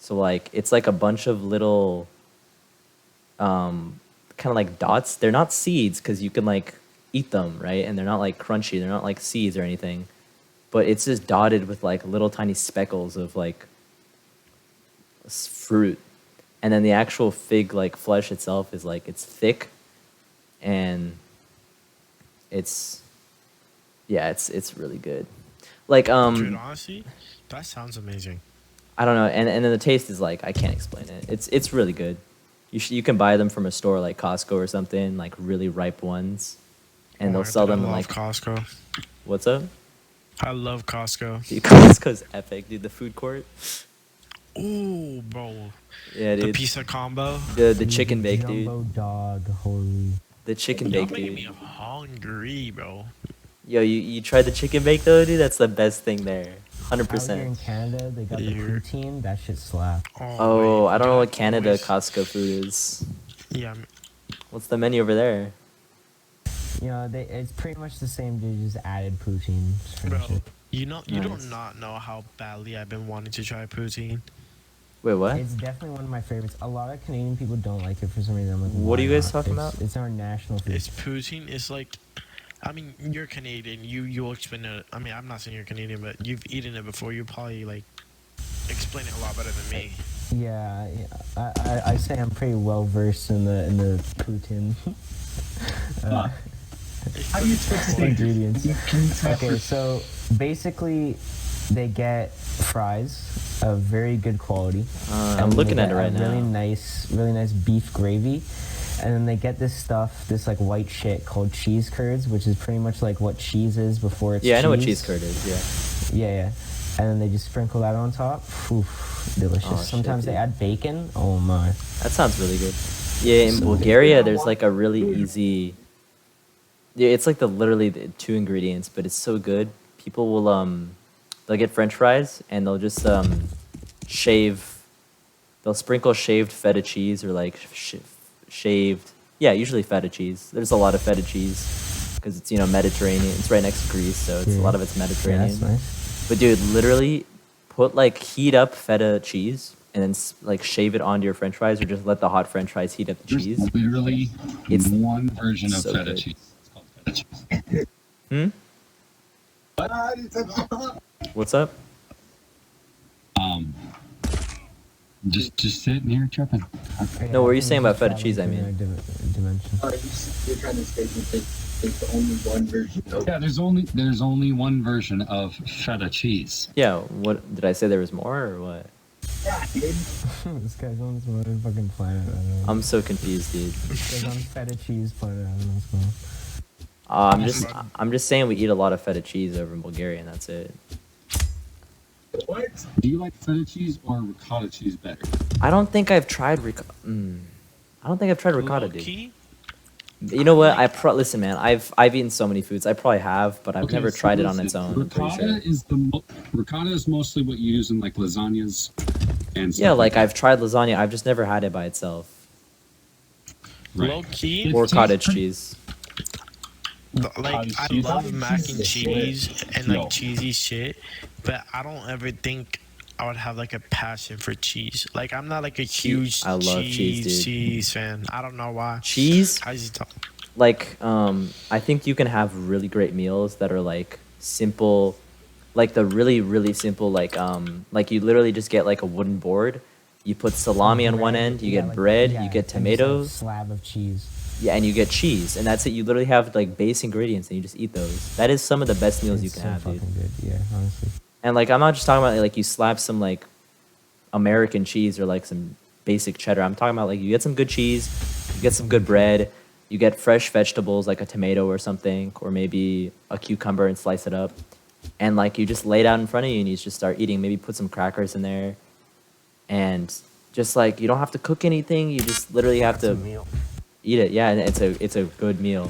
so like it's like a bunch of little kind of like dots. They're not seeds because you can like eat them, right? And they're not like crunchy. They're not like seeds or anything. But it's just dotted with like little tiny speckles of like fruit. And then the actual fig like flesh itself is like it's thick and it's really good. Like Dude, honestly, that sounds amazing. I don't know, and then the taste is like I can't explain it. It's really good. You can buy them from a store like Costco or something, like really ripe ones, and they'll sell them in I like love Costco. what's up? I love Costco. Dude, Costco's epic, dude. The food court. Ooh, bro. Yeah, The dude. pizza combo. The chicken bake, dude. Jumbo dog, holy. The chicken Y'all bake, making me dude. hungry, bro. Yo, you tried the chicken bake though, dude? That's the best thing there. Out here in 100%. Canada, they got the Here. poutine. That shit slap. Oh, wait, I don't know dude, what Canada always- Costco food is. Yeah, What's the menu over there? You know, it's pretty much the same. They just added poutine. Just bro. finish it. You do Nice. not know how badly I've been wanting to try poutine. Wait, what? It's definitely one of my favorites. A lot of Canadian people don't like it for some reason. I'm like, What are why you guys not? talking It's- about? It's our national food. It's poutine. It's like, I mean, you're Canadian. You'll explain it. I mean, I'm not saying you're Canadian, but you've eaten it before. You probably like explain it a lot better than me. Yeah, I say I'm pretty well versed in the poutine How do you twist ingredients. Can you tell Okay, so basically, they get fries of very good quality. I'm and they looking at get it right a now. Really nice beef gravy, and then they get this stuff, this like white shit called cheese curds, which is pretty much like what cheese is before it's Yeah, I know what cheese curd is. Yeah. Yeah, yeah. And then they just sprinkle that on top. Oof, delicious. Oh, shit, Sometimes they dude. add bacon. Oh my. That sounds really good. Yeah, in Bulgaria, there's like a really easy. Yeah, it's like literally the two ingredients, but it's so good. People will they'll get French fries and they'll just shave. They'll sprinkle shaved feta cheese or like shaved. Yeah, usually feta cheese. There's a lot of feta cheese because it's Mediterranean. It's right next to Greece, so it's a lot of it's Yeah, Mediterranean. that's nice. But dude, literally, put like heat up feta cheese and then like shave it onto your French fries, or just let the hot French fries heat up the There's cheese. literally It's one version of so feta good. cheese. It's called feta cheese. Hmm. What's up? Just sitting here tripping. No, what were you saying about feta Traveling cheese, I to mean? another dimension. You're trying to say that there's only one version. Yeah, there's only one version of feta cheese. Yeah. What did I say? There was more, or what? Yeah, dude. This guy's on this motherfucking planet. I don't know. I'm so confused, dude. This guy's on feta cheese planet. I don't know what's going on. I'm just saying we eat a lot of feta cheese over in Bulgaria, and that's it. What? Do you like feta cheese or ricotta cheese better? I don't think I've tried ricotta. I don't think I've tried ricotta, dude. Low-key, You know what? Listen, man. I've eaten so many foods. I probably have, but I've Okay, never so tried it on listen, its own. I'm pretty Ricotta sure. ricotta is mostly what you use in like lasagnas and stuff Yeah, like that. I've tried lasagna. I've just never had it by itself. Right. low-key, Or tastes cottage pretty- cheese. like Cottage I cheese. love Cottage mac cheese and is cheese and like No. cheesy shit, but I don't ever think I would have like a passion for cheese. Like I'm not like a huge I love cheese, dude. cheese fan. I don't know why. Cheese, I just don't. like, I think you can have really great meals that are like simple, like the really, really simple, like you literally just get like a wooden board. You put salami on one Bread, end, you yeah, get like- bread, yeah, you get and just, like, tomatoes, slab of cheese. yeah, and you get cheese, and that's it. You literally have like base ingredients, and you just eat those. That is some of the best meals you It's can so have, dude. fucking good. Yeah, honestly. And like, I'm not just talking about like you slap some like American cheese or like some basic cheddar. I'm talking about like you get some good cheese, you get some good bread, you get fresh vegetables like a tomato or something, or maybe a cucumber and slice it up, and like you just lay it out in front of you and you just start eating. Maybe put some crackers in there, and just like you don't have to cook anything. You just literally have to eat it. Yeah, and it's a good meal.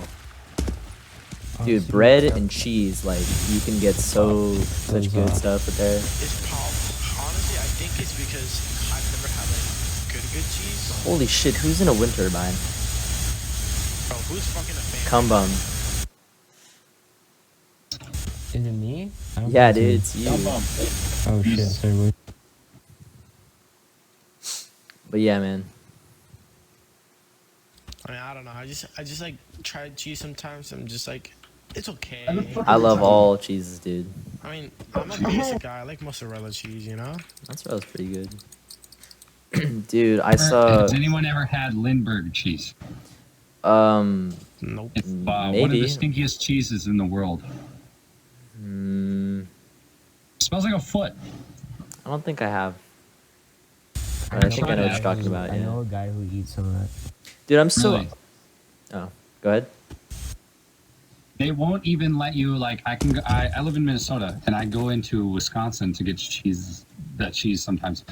Dude, Honestly, bread yeah. and cheese, like you can get such good stuff with there. It's powerful. Honestly, I think it's because I've never had like good cheese. Holy shit, who's in a wind turbine? Bro, who's fucking a fan? Cum bum. Is it me? I don't Yeah, think dude, it's it's you. me. Oh shit! Sorry, wait. But yeah, man. I mean, I don't know. I just like try cheese sometimes. I'm just like, it's okay. I love all cheeses, dude. I mean, I'm a basic guy. I like mozzarella cheese, you know? Mozzarella pretty good. Dude, I saw Has anyone ever had Lindbergh cheese? Nope. It's one of Maybe. the stinkiest cheeses in the world. mm, Smells like a foot. I don't think I have. But I think I know what you're talking about, I know yeah. a guy who eats some of that. Dude, I'm so Really? Oh, go ahead. They won't even let you like. I live in Minnesota and I go into Wisconsin to get that cheese sometimes.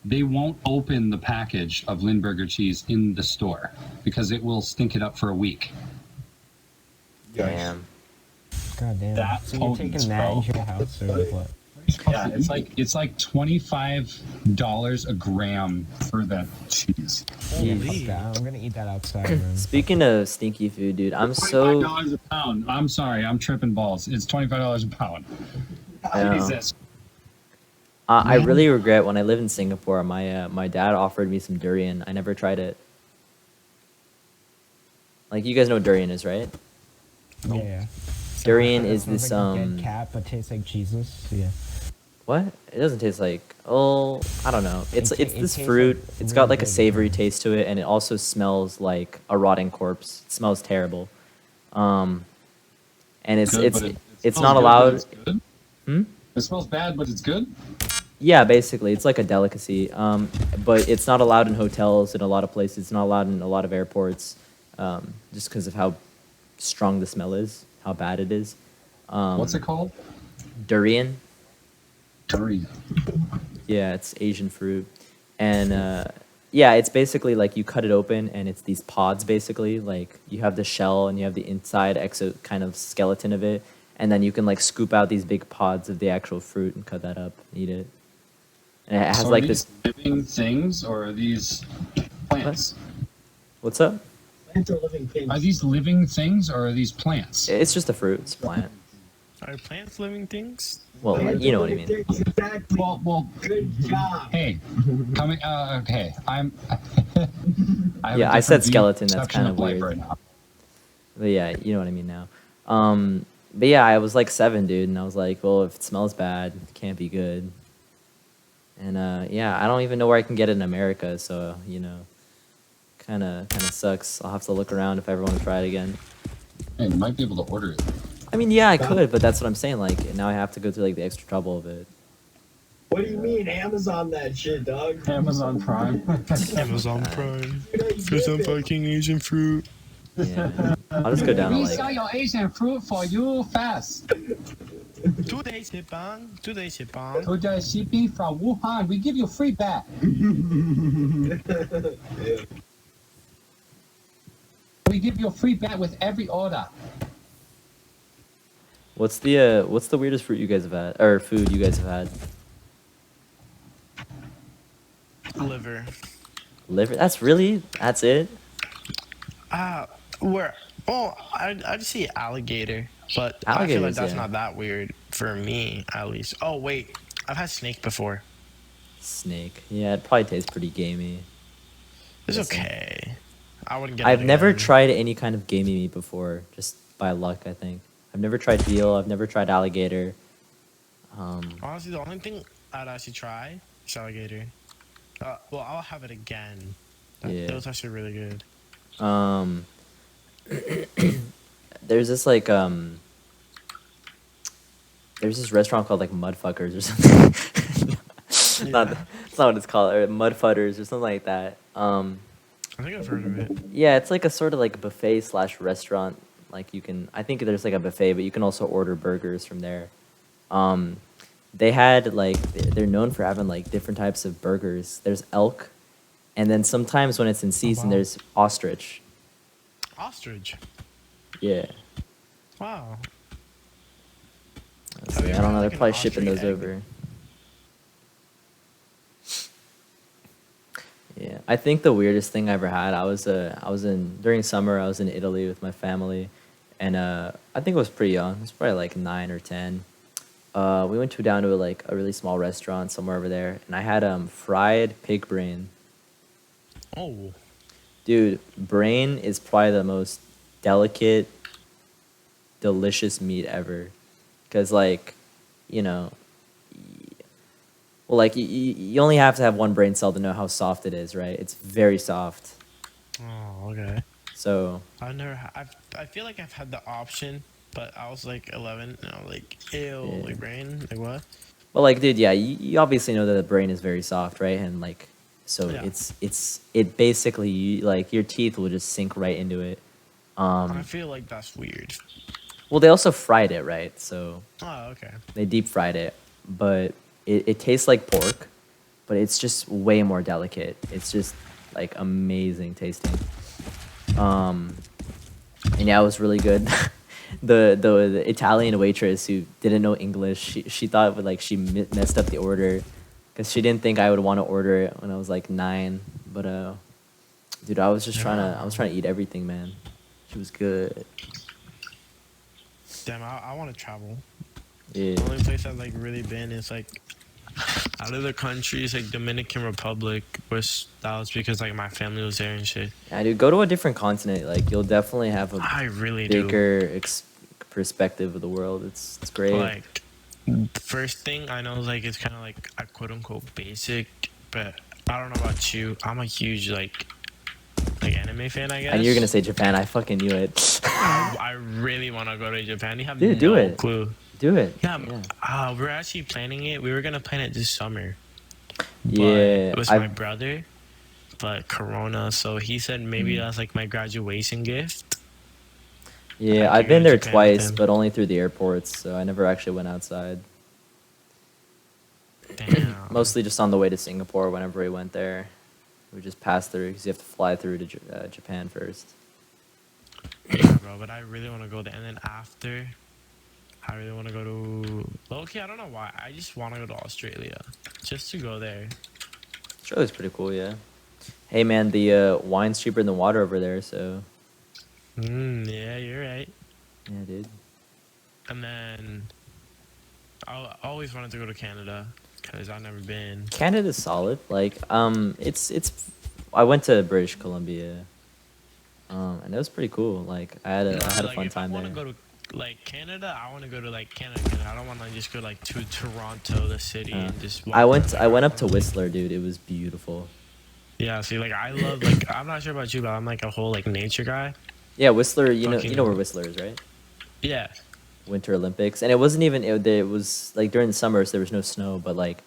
They won't open the package of Lindbergh cheese in the store because it will stink it up for a week. Damn. God damn. That So you're potent, taking that bro. into your house or what? Yeah, it's like $25 a gram for that cheese. Yeah, Holy. fuck that. I'm gonna eat that outside, man. Speaking of stinky food, dude, I'm so $25 a pound. I'm sorry, I'm tripping balls. It's $25 a pound. I know. Jesus. I really regret when I lived in Singapore. My dad offered me some durian. I never tried it. Like you guys know what durian is, right? Yeah, yeah. Durian It is sounds this like a dead cat, but tastes like Jesus. Yeah. What? It doesn't taste like. Oh, I don't know. It's It it's ta- it this tastes fruit. like It's got really like a good, savory yeah. taste to it, and it also smells like a rotting corpse. It smells terrible. And it's Good, it's but it it's smells not good, but allowed. it's good? Hmm? It smells bad, but it's good. Yeah, basically, it's like a delicacy. But it's not allowed in hotels in a lot of places. It's not allowed in a lot of airports, just because of how strong the smell is, how bad it is. What's it called? Durian. Durian. Yeah, it's Asian fruit, and yeah, it's basically like you cut it open, and it's these pods. Basically, like you have the shell and you have the inside exo kind of skeleton of it, and then you can like scoop out these big pods of the actual fruit and cut that up, and eat it. And it has So like are these this. living things or are these plants? What's up? Plants are living things. Are these living things or are these plants? It's just a fruit. It's a plant. Are plants living things? Well, Plants you are know what I living mean. things, Exactly. Well, Good job. hey, coming. Okay, I'm. I have a Yeah, I said different view- skeleton. That's perception kind of life weird. right now. But yeah, you know what I mean now. But yeah, I was like 7, dude, and I was like, well, if it smells bad, it can't be good. And yeah, I don't even know where I can get it in America, so you know, kind of sucks. I'll have to look around if I ever want to try it again. Hey, you might be able to order it. I mean, yeah, I could, but that's what I'm saying. Like now I have to go through like the extra trouble of it. What do you mean Amazon that shit, dog? Amazon Prime. Amazon Prime. Dude, I For some get it. fucking Asian fruit. Yeah, I'll just go down to we like. sell your Asian fruit for you fast. 2 days shipping. 2 days shipping. To the shipping from Wuhan, we give you free back. We give you free back with every order. What's the weirdest fruit you guys have had, or food you guys have had? Liver. Liver. That's it. Where? Oh, I'd say alligator, but I feel like Alligators, that's yeah. not that weird for me, at least. Oh wait, I've had snake before. Snake. Yeah, it probably tastes pretty gamey. It's Yes, okay. I wouldn't get. I've it never again. tried any kind of gamey meat before, just by luck, I think. I've never tried veal. I've never tried alligator. Honestly, the only thing I'd actually try is alligator. Well, I'll have it again. Yeah. That was actually really good. There's this like there's this restaurant called like Mudfuckers or something. It's not what it's called, or Mudfudders or something like that. I think I've heard of it. Yeah, it's like a sort of like buffet slash restaurant. Like you can, I think there's like a buffet, but you can also order burgers from there. They had like they're known for having like different types of burgers. There's elk, and then sometimes when it's in season, wow. there's ostrich. Ostrich. Yeah, Wow. let's Have see, you I ever don't know. had, They're like, an probably shipping ostrich those egg? over. Yeah, I think the weirdest thing I ever had, I was during summer, I was in Italy with my family, and I think I was pretty young. I was probably like 9 or 10. We went down to like a really small restaurant somewhere over there, and I had fried pig brain. Oh. Dude, brain is probably the most delicate, delicious meat ever, because like, you know, well, like you only have to have one brain cell to know how soft it is, right? It's very soft. Oh, okay. So I feel like I've had the option, but I was like 11, and I was like, ew, Yeah. like brain, like what? well, like, dude, yeah, you obviously know that the brain is very soft, right? And like, so Yeah. it basically like your teeth will just sink right into it. I feel like that's weird. Well, they also fried it, right? So Oh, okay. they deep fried it, but it tastes like pork, but it's just way more delicate. It's just like amazing tasting. And yeah, it was really good. The Italian waitress who didn't know English, she thought like she messed up the order because she didn't think I would want to order it when I was like 9. But dude, I was trying to eat everything, man. She was good. Damn, I want to travel. Yeah. The only place I've like really been is like out of the countries, like Dominican Republic, which that was because like my family was there and shit. Yeah, dude, go to a different continent. Like you'll definitely have a I really do. bigger perspective of the world. It's great. Like, first thing I know is like it's kind of like a quote unquote basic, but I don't know about you. I'm a huge like big anime fan, I guess. And you're gonna say Japan. I fucking knew it. I really want to go to Japan. You have Dude, do no it. clue. Do it. Yeah, Yeah. we're actually planning it. We were gonna plan it this summer. Yeah, But it was my brother, but Corona. So he said maybe that's like my graduation gift. Yeah, I I've could go been to there Japan with twice, him. but only through the airports, so I never actually went outside. Damn. Mostly just on the way to Singapore whenever we went there. We just passed through because you have to fly through to Japan first. Yeah, bro. But I really want to go there, and then after, I really want to go to. Okay, I don't know why. I just want to go to Australia, just to go there. Australia's pretty cool, yeah. Hey man, the wine's cheaper than water over there, so Yeah, you're right. yeah, dude. And then, I always wanted to go to Canada because I've never been. Canada's solid. Like, it's. I went to British Columbia, and it was pretty cool. Like, I had a Like, fun if time I want there. to go to like Canada, I want to go to like Canada. I don't want to just go like to Toronto, the city, and just. I walk went around. up to Whistler, dude. It was beautiful. Yeah, see, like I love like I'm not sure about you, but I'm like a whole like nature guy. Yeah, Whistler. You Fucking- know where Whistler is, right? Yeah. Winter Olympics, and it wasn't even. It was like during the summers there was no snow, but like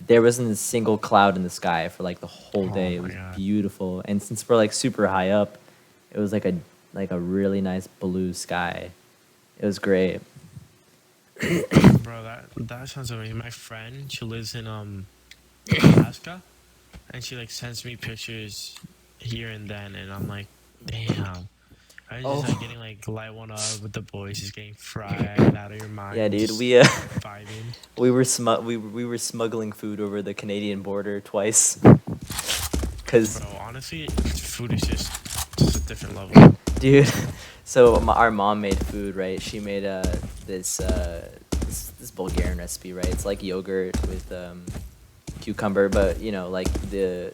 there wasn't a single cloud in the sky for like the whole Oh day. It my was God. beautiful, and since we're like super high up, it was like a really nice blue sky. It was great. Bro, that sounds amazing. My friend, she lives in Alaska, and she like sends me pictures here and then, and I'm like, damn. I was just like getting like light one up with the boys, just getting fried out of your mind. Yeah, dude. just We vibing. we were smuggling food over the Canadian border twice. Cause Bro, honestly, food is just a different level. dude, so our mom made food, right? She made this Bulgarian recipe, right? It's like yogurt with cucumber, but you know, like the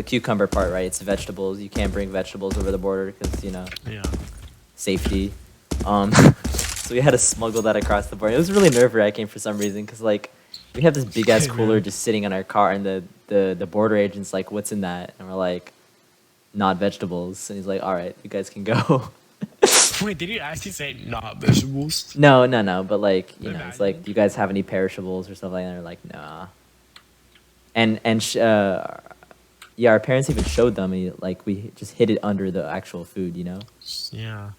cucumber part, right? It's vegetables. You can't bring vegetables over the border because Yeah. safety. So we had to smuggle that across the border. It was really nerve-wracking for some reason because like we have this big ass cooler just sitting in our car, and the border agent's like, "What's in that?" And we're like, "Not vegetables." And he's like, "All right, you guys can go." Wait, did you actually say not vegetables? No, but like it's Imagine. like, "Do you guys have any perishables or stuff like that?" And they're like, "Nah." And yeah, our parents even showed them. Like we just hid it under the actual food, you know. Yeah.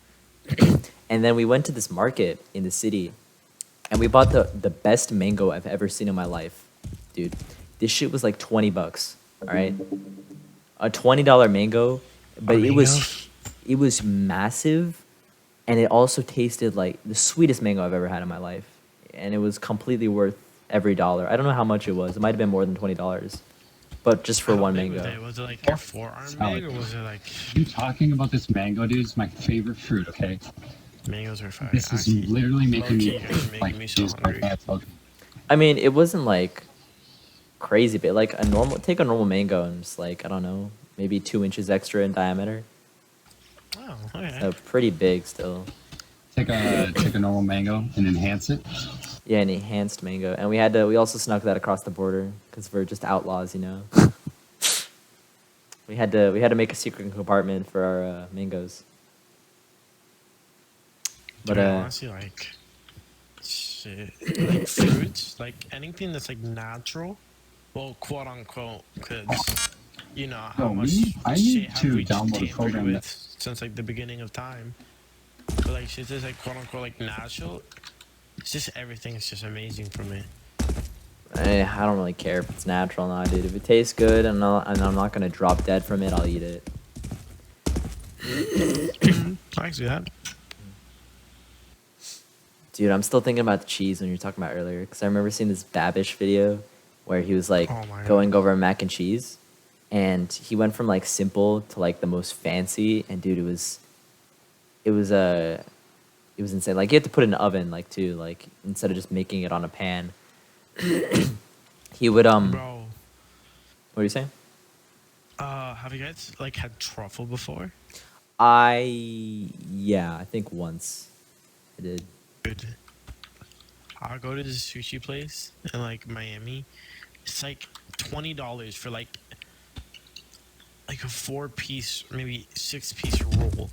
And then we went to this market in the city, and we bought the best mango I've ever seen in my life, dude. This shit was like $20. All right, a $20 mango, but it was massive, and it also tasted like the sweetest mango I've ever had in my life, and it was completely worth every dollar. I don't know how much it was. It might have been more than $20, but just for How one big mango. Was it? Was it like your forearm big, or was it like You talking about this mango, dude? It's my favorite fruit. Okay, mangoes were fire? this is Actually, literally making low-key, me you guys are making like me so juice hungry. my pants. I mean, it wasn't like crazy big. Like take a normal mango and just like, I don't know, maybe 2 inches extra in diameter. Oh, okay. So pretty big still. Take a normal mango and enhance it. Yeah, an enhanced mango, and we also snuck that across the border because we're just outlaws, you know. we had to make a secret compartment for our mangoes. But Dude, honestly, like, shit, like fruits, like anything that's like natural, well, quote unquote, because you know how Yo, much I shit need have to we just download a tampered program with that- since like the beginning of time. But like shit that's like quote unquote like natural. It's just everything is just amazing for me. I don't really care if it's natural or not, dude. If it tastes good and I'm not gonna drop dead from it, I'll eat it. I can see that. Dude, I'm still thinking about the cheese when you were talking about earlier, because I remember seeing this Babish video where he was like Oh my God. going over mac and cheese, and he went from like simple to like the most fancy, and dude, it was insane. Like you have to put it in the oven, like too, like instead of just making it on a pan. He would Bro, What are you saying? have you guys like had truffle before? Yeah, I think once I did. Dude, I'll go to this sushi place in like Miami. It's like $20 for like like a 4-piece, maybe 6-piece roll,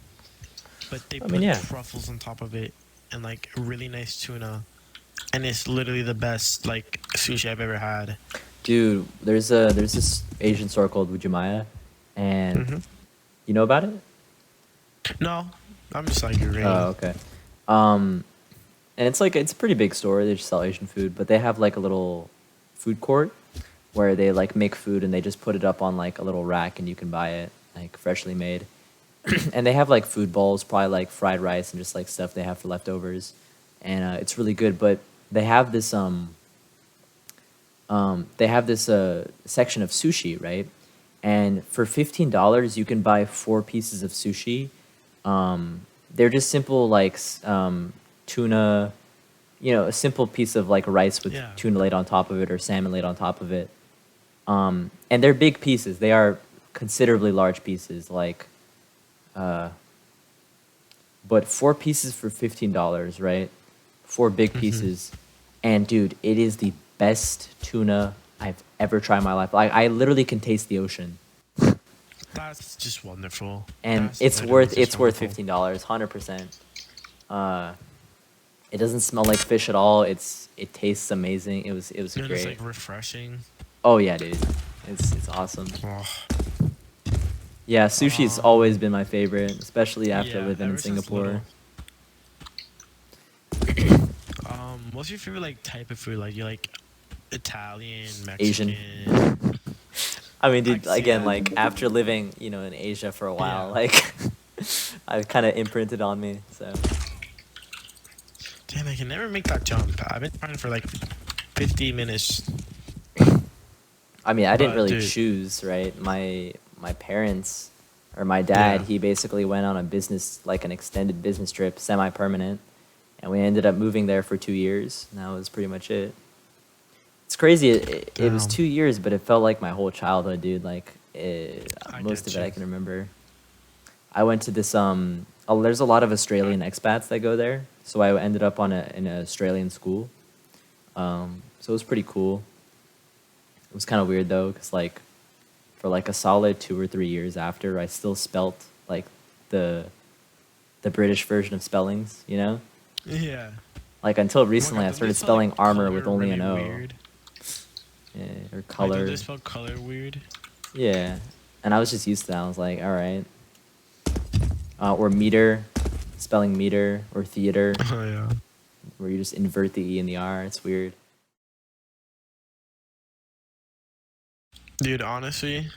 but they I put mean, yeah. truffles on top of it and like really nice tuna, and it's literally the best like sushi I've ever had. Dude, there's this Asian store called Wujimaya, and Mhm. you know about it? No, I'm just like agreeing. Oh, okay. Um, and it's like it's a pretty big store. They just sell Asian food, but they have like a little food court where they like make food and they just put it up on like a little rack and you can buy it like freshly made. And they have like food bowls, probably like fried rice and just like stuff they have for leftovers, and it's really good. But they have this section of sushi, right? And for $15, you can buy 4 pieces of sushi. They're just simple like tuna, a simple piece of like rice with Yeah. tuna laid on top of it or salmon laid on top of it. And they're big pieces. They are considerably large pieces, like, but 4 pieces for $15, right? 4 big pieces, and dude, it is the best tuna I've ever tried in my life. Like, I literally can taste the ocean, That's just wonderful. and That's it's literally worth just wonderful. $15, 100%. It doesn't smell like fish at all. It tastes amazing. It was And great. it's like refreshing. Oh yeah, dude, it's awesome. Oh, Yeah, sushi's always been my favorite, especially after yeah, living in ever since Singapore. little. What's your favorite like type of food? Like you like Italian, Asian. Mexican? I mean, I dude, can see again, that. like after living, in Asia for a while, Yeah. like I've kind of imprinted on me. So Damn, I can never make that jump. I've been trying for like 50 minutes. I mean, I didn't But, really dude. choose, right? My parents or my dad, Yeah. he basically went on a business, like an extended business trip, semi-permanent, and we ended up moving there for 2 years. And that was pretty much it. It's crazy. It was Damn. 2 years, but it felt like my whole childhood, dude. Like I most get of it, I you. can remember. I went to this there's a lot of Australian expats that go there, so I ended up in an Australian school. So it was pretty cool. It was kind of weird though, because like for like a solid 2 or 3 years after, I still spelt like the British version of spellings, Yeah. Like until Oh my recently, God, I don't started they spell, spelling like, armor color with only an really O. weird? Yeah, or Like, color. don't they spell color weird? Yeah, and I was just used to that. I was like, all right. Or meter, spelling meter, or theater, Oh yeah. where you just invert the E and the R. It's weird. Dude, honestly,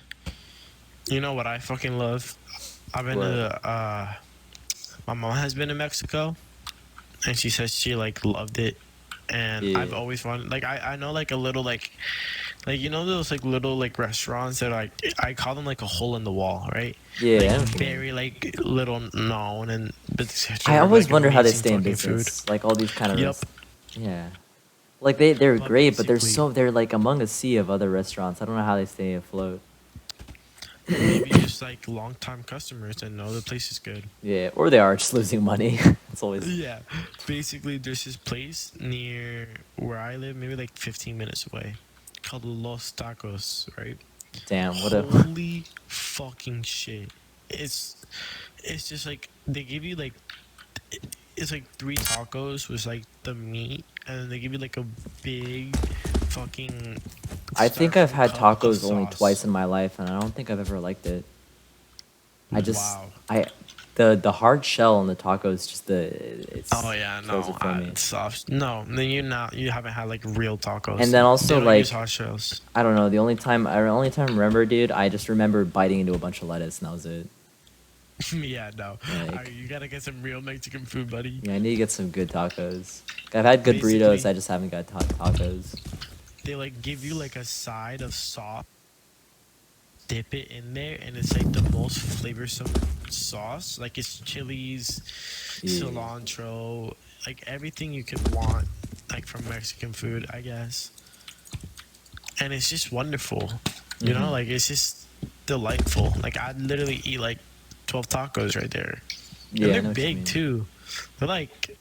you know what I fucking love? I've been What? to my mom has been to Mexico, and she says she like loved it. And Yeah. I've always wanted, like, I know like a little like those like little like restaurants that are, like, I call them like a hole in the wall, right? Yeah, Like I know what you mean. very like little known, and but I always like, wonder how they amazing stay in fucking business. Like all these kind of Yep. yeah. Like they're But great, but basically- they're like among a sea of other restaurants. I don't know how they stay afloat. Maybe just like long-time customers that know the place is good. Yeah, or they are just losing money. It's always Yeah, basically, there's this place near where I live, maybe like 15 minutes away, called Los Tacos, right? damn. What a Holy fucking shit! It's just like they give you like it's like 3 tacos with like the meat, and then they give you like a big fucking. I think I've had styrofoam cup of tacos only sauce. twice in my life, and I don't think I've ever liked it. Wow. The hard shell on the tacos, just it's. Oh yeah, no, kills it for me. it's soft. No, then you haven't had like real tacos. And then also, They don't like- use hot shells. I don't know. The only time I remember, dude, I just remember biting into a bunch of lettuce, and that was it. Yeah, no. Like- You gotta get some real Mexican food, buddy. Yeah, I need to get some good tacos. I've had good burritos. Basically- I just haven't got tacos. They like give you like a side of sauce, dip it in there, and it's like the most flavorsome sauce. Like it's chilies, Yeah. cilantro, like everything you could want, like from Mexican food, I guess. And it's just wonderful. You know, Mhm. like it's just delightful. Like I'd literally eat like 12 tacos right there. Yeah, And I they're know what you big mean. too. They're like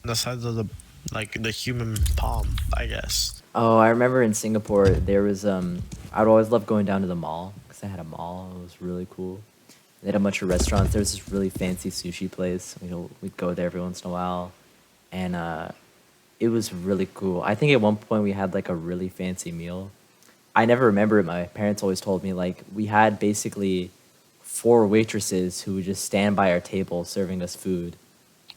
the size of the human palm, I guess. Oh, I remember in Singapore there was I'd always love going down to the mall because because I had a mall. It was really cool. They had a bunch of restaurants. There was this really fancy sushi place. We'd go there every once in a while, and it was really cool. I think at one point we had like a really fancy meal. I never remember it. My parents always told me like we had basically four waitresses who would just stand by our table serving us food,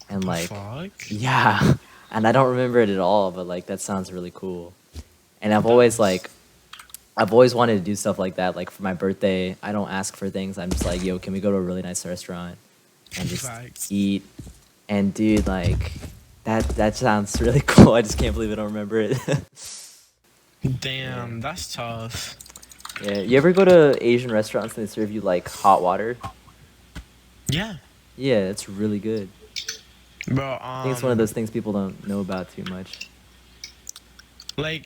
and like Fuck. yeah, and I don't remember it at all. But like that sounds really cool. And I've always wanted to do stuff like that. Like for my birthday, I don't ask for things. I'm just like, yo, can we go to a really nice restaurant and just Facts. eat? And dude, like that sounds really cool. I just can't believe I don't remember it. Damn, that's tough. Yeah, you ever go to Asian restaurants and they serve you like hot water? Yeah, Yeah, it's really good. bro. I think it's one of those things people don't know about too much. Like,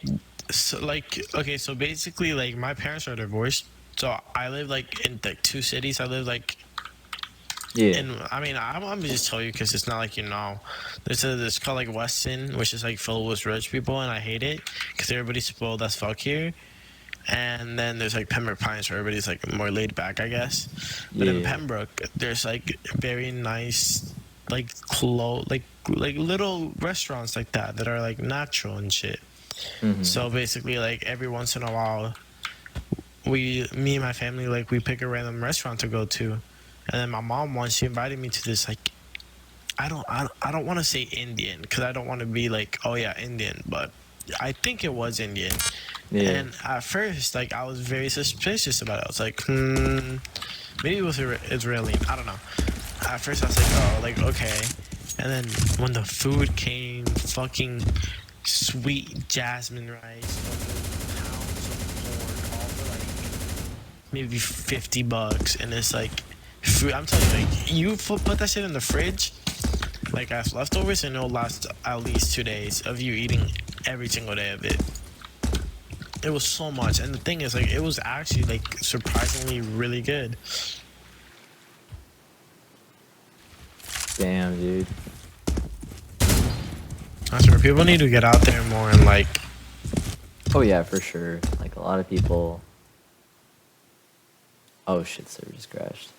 okay, so basically, like, my parents are divorced, so I live like in like two cities. I live like Yeah. in. I mean, I'm gonna just tell you because it's not like it's called like Weston, which is like filled with rich people, and I hate it because everybody's spoiled as fuck here. And then there's like Pembroke Pines, where everybody's like more laid back, I guess. But in Yeah. Pembroke, there's like very nice, like like little restaurants like that are like natural and shit. Mhm. So basically, like every once in a while, me and my family, like we pick a random restaurant to go to, and then my mom once she invited me to this like, I don't want to say Indian because I don't want to be like, oh yeah, Indian, but I think it was Indian. Yeah. And at first, like I was very suspicious about it. I was like, maybe it was Israeli. I don't know. At first, I was like, oh, like okay. And then when the food came, fucking sweet jasmine rice, fucking pounds of pork, all for like maybe $50, and it's like food. I'm telling you, like you put that shit in the fridge, like as leftovers, and it'll last at least 2 days of you eating every single day of it. It was so much, and the thing is, like, it was actually like surprisingly really good. Damn, dude. I swear, people need to get out there more and like. Oh yeah, for sure. Like a lot of people. Oh shit, server just crashed.